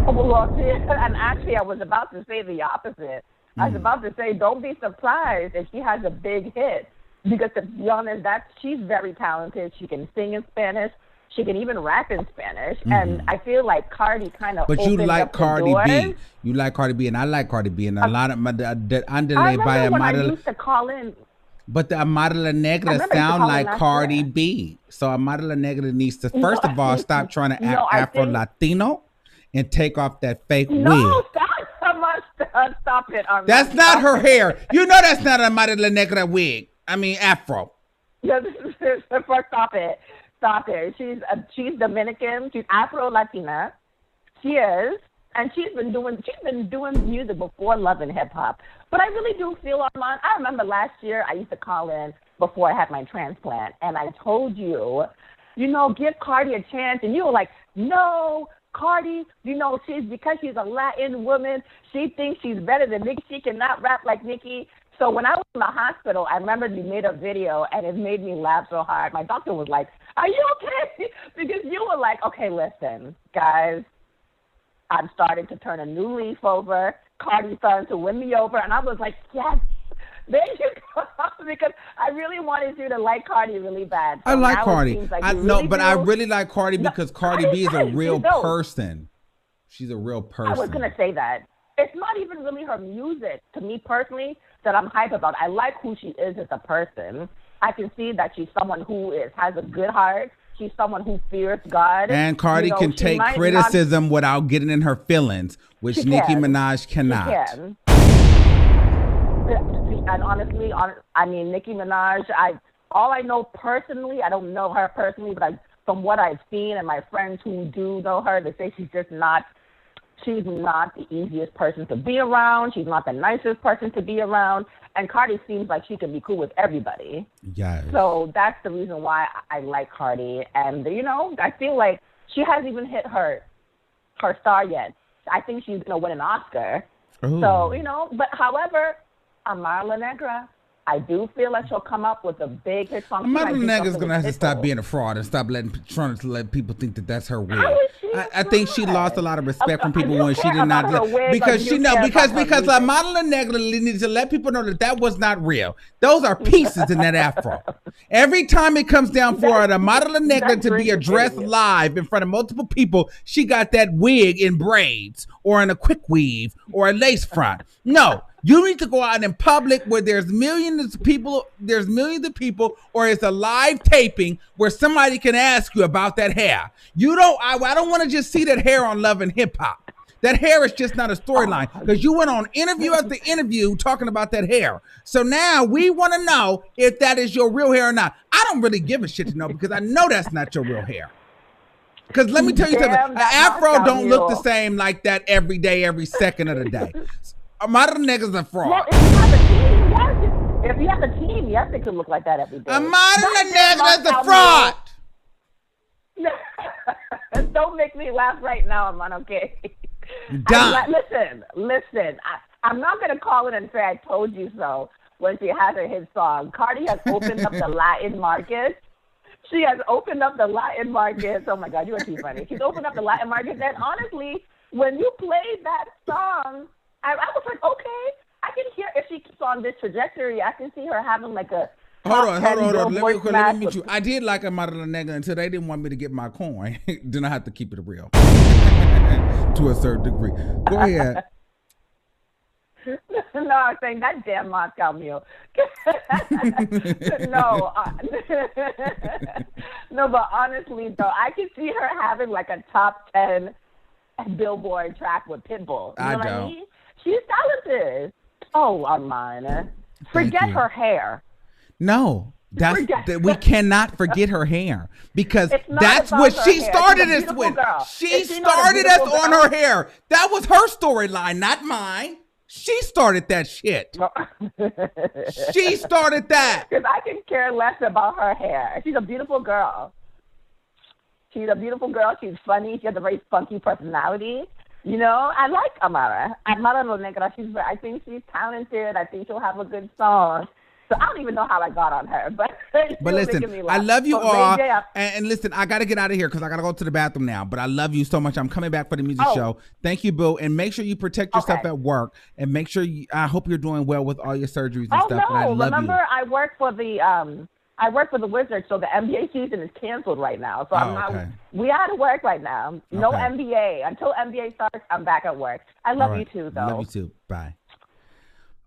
Oh, well, and actually I was about to say the opposite. I was about to say, don't be surprised if she has a big hit. Because to be honest, she's very talented. She can sing in Spanish. She can even rap in Spanish, and I feel like Cardi kind of. But you like up Cardi the B. doors. You like Cardi B, and I like Cardi B, and a lot of I remember when I used to call in. But the Amara La Negra sound like Cardi B. So Amara La Negra needs to, first of all, stop trying to act Afro-Latino and take off that fake wig. No, stop it. Armon. That's not her hair. You know that's not Amara La Negra wig. I mean, Afro. First, stop it. Stop it. She's Dominican. She's Afro-Latina. She is. And she's been doing music before Love and Hip Hop. But I really do feel, Armon, I remember last year I used to call in before I had my transplant, and I told you, give Cardi a chance, and you were like, no, Cardi, because she's a Latin woman, she thinks she's better than Nicki. She cannot rap like Nicki. So when I was in the hospital, I remember you made a video, and it made me laugh so hard. My doctor was like, are you okay? Because you were like, okay, listen, guys, I'm starting to turn a new leaf over. Cardi's starting to win me over. And I was like, yes, there you go. Because I really wanted you to like Cardi really bad. So I like Cardi. Like I really like Cardi because Cardi B is a real person. She's a real person. I was going to say that. It's not even really her music, to me personally, that I'm hype about. I like who she is as a person. I can see that she's someone who has a good heart. She's someone who fears God. And Cardi can take criticism without getting in her feelings, which Nicki Minaj cannot. She can. And honestly, Nicki Minaj, all I know personally, I don't know her personally, but from what I've seen and my friends who do know her, they say she's not the easiest person to be around. She's not the nicest person to be around. And Cardi seems like she can be cool with everybody. Yes. So that's the reason why I like Cardi. And, I feel like she hasn't even hit her star yet. I think she's going to win an Oscar. Ooh. So, but however, Amara La Negra, I do feel like she'll come up with a big hit song. Amara La Negra's going to have to stop being a fraud and stop trying to let people think that that's her wig. I think she lost a lot of respect from people when she did not because Amara La Negra needed to let people know that was not real. Those are pieces in that afro. Every time it comes down for an Amara La Negra to be addressed live in front of multiple people, she got that wig in braids or in a quick weave or a lace front. No. You need to go out in public where there's millions of people, or it's a live taping where somebody can ask you about that hair. I don't want to just see that hair on Love and Hip Hop. That hair is just not a storyline because you went on interview after interview talking about that hair. So now we want to know if that is your real hair or not. I don't really give a shit to know because I know that's not your real hair. Because let me tell you something, an afro don't look the same like that every day, every second of the day. Amara La Negra's a fraud. Well, if you have a team, yes, it could look like that every day. Amara La Negra's a fraud. Don't make me laugh right now, Armon, okay? Listen. I'm not going to call it and say I told you so when she has her hit song. Cardi has opened up the Latin market. She has opened up the Latin market. Oh, my God, you are too funny. She's opened up the Latin market. And honestly, when you played that song, I was like, okay, I can hear if she keeps on this trajectory, I can see her having like a Hold on. Let me meet you. I did like Amara La Negra until they didn't want me to get my coin. Then I have to keep it real to a certain degree. Go ahead. No, I'm saying that damn Moscow Mule. No, but honestly, though, I can see her having like a top 10 Billboard track with Pitbull. You know what I mean? She's talented. Oh, Armon. Forget her hair. No, we cannot forget her hair because that's what she started us with. She started us on her hair. That was her storyline, not mine. She started that shit. She started that. Because I can care less about her hair. She's a beautiful girl. She's funny. She has a very funky personality. You know, I like Amara. Amara La Negra. I think she's talented. I think she'll have a good song. So I don't even know how I got on her, but listen, I love you all. And listen, I got to get out of here because I got to go to the bathroom now. But I love you so much. I'm coming back for the music show. Thank you, boo. And make sure you protect yourself at work. And make sure I hope you're doing well with all your surgeries and stuff. No. And I love Remember, I work for the I work for the Wizards, so the NBA season is canceled right now. So I'm not. Okay. We out of work right now. No Okay. NBA until NBA starts. I'm back at work. I love you too, though. Love you too. Bye.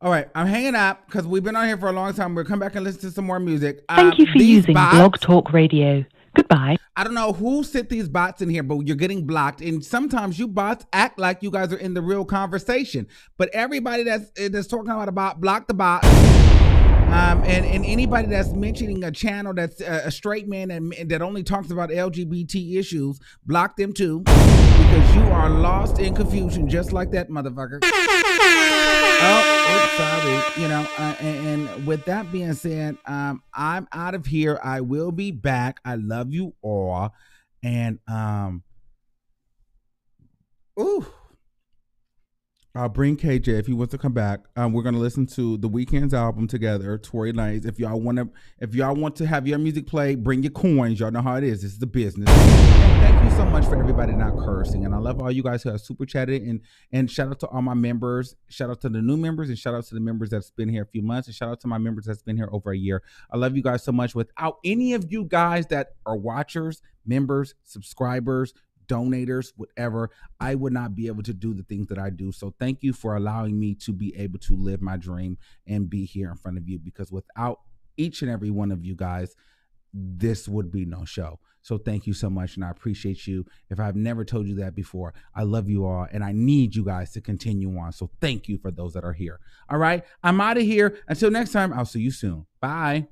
All right, I'm hanging up because we've been on here for a long time. We'll come back and listen to some more music. Thank you for using Blog Talk Radio. Goodbye. I don't know who sent these bots in here, but you're getting blocked. And sometimes you bots act like you guys are in the real conversation. But everybody that's talking about block the bot. And anybody that's mentioning a channel that's a straight man and that only talks about LGBT issues, block them too, because you are lost in confusion, just like that motherfucker. Oh, sorry. You know, and with that being said, I'm out of here. I will be back. I love you all, and I'll bring KJ if he wants to come back. We're gonna listen to the Weeknd's album together, Tory Lanez. If y'all want to have your music play, bring your coins. Y'all know how it is. This is the business. And thank you so much for everybody not cursing. And I love all you guys who have super chatted. And shout out to all my members. Shout out to the new members, and shout out to the members that's been here a few months. And shout out to my members that's been here over a year. I love you guys so much. Without any of you guys that are watchers, members, subscribers, donators, whatever, I would not be able to do the things that I do. So thank you for allowing me to be able to live my dream and be here in front of you, because without each and every one of you guys, this would be no show. So thank you so much, and I appreciate you. If I've never told you that before, I love you all, and I need you guys to continue on. So thank you for those that are here. All right, I'm out of here. Until next time, I'll see you soon. Bye.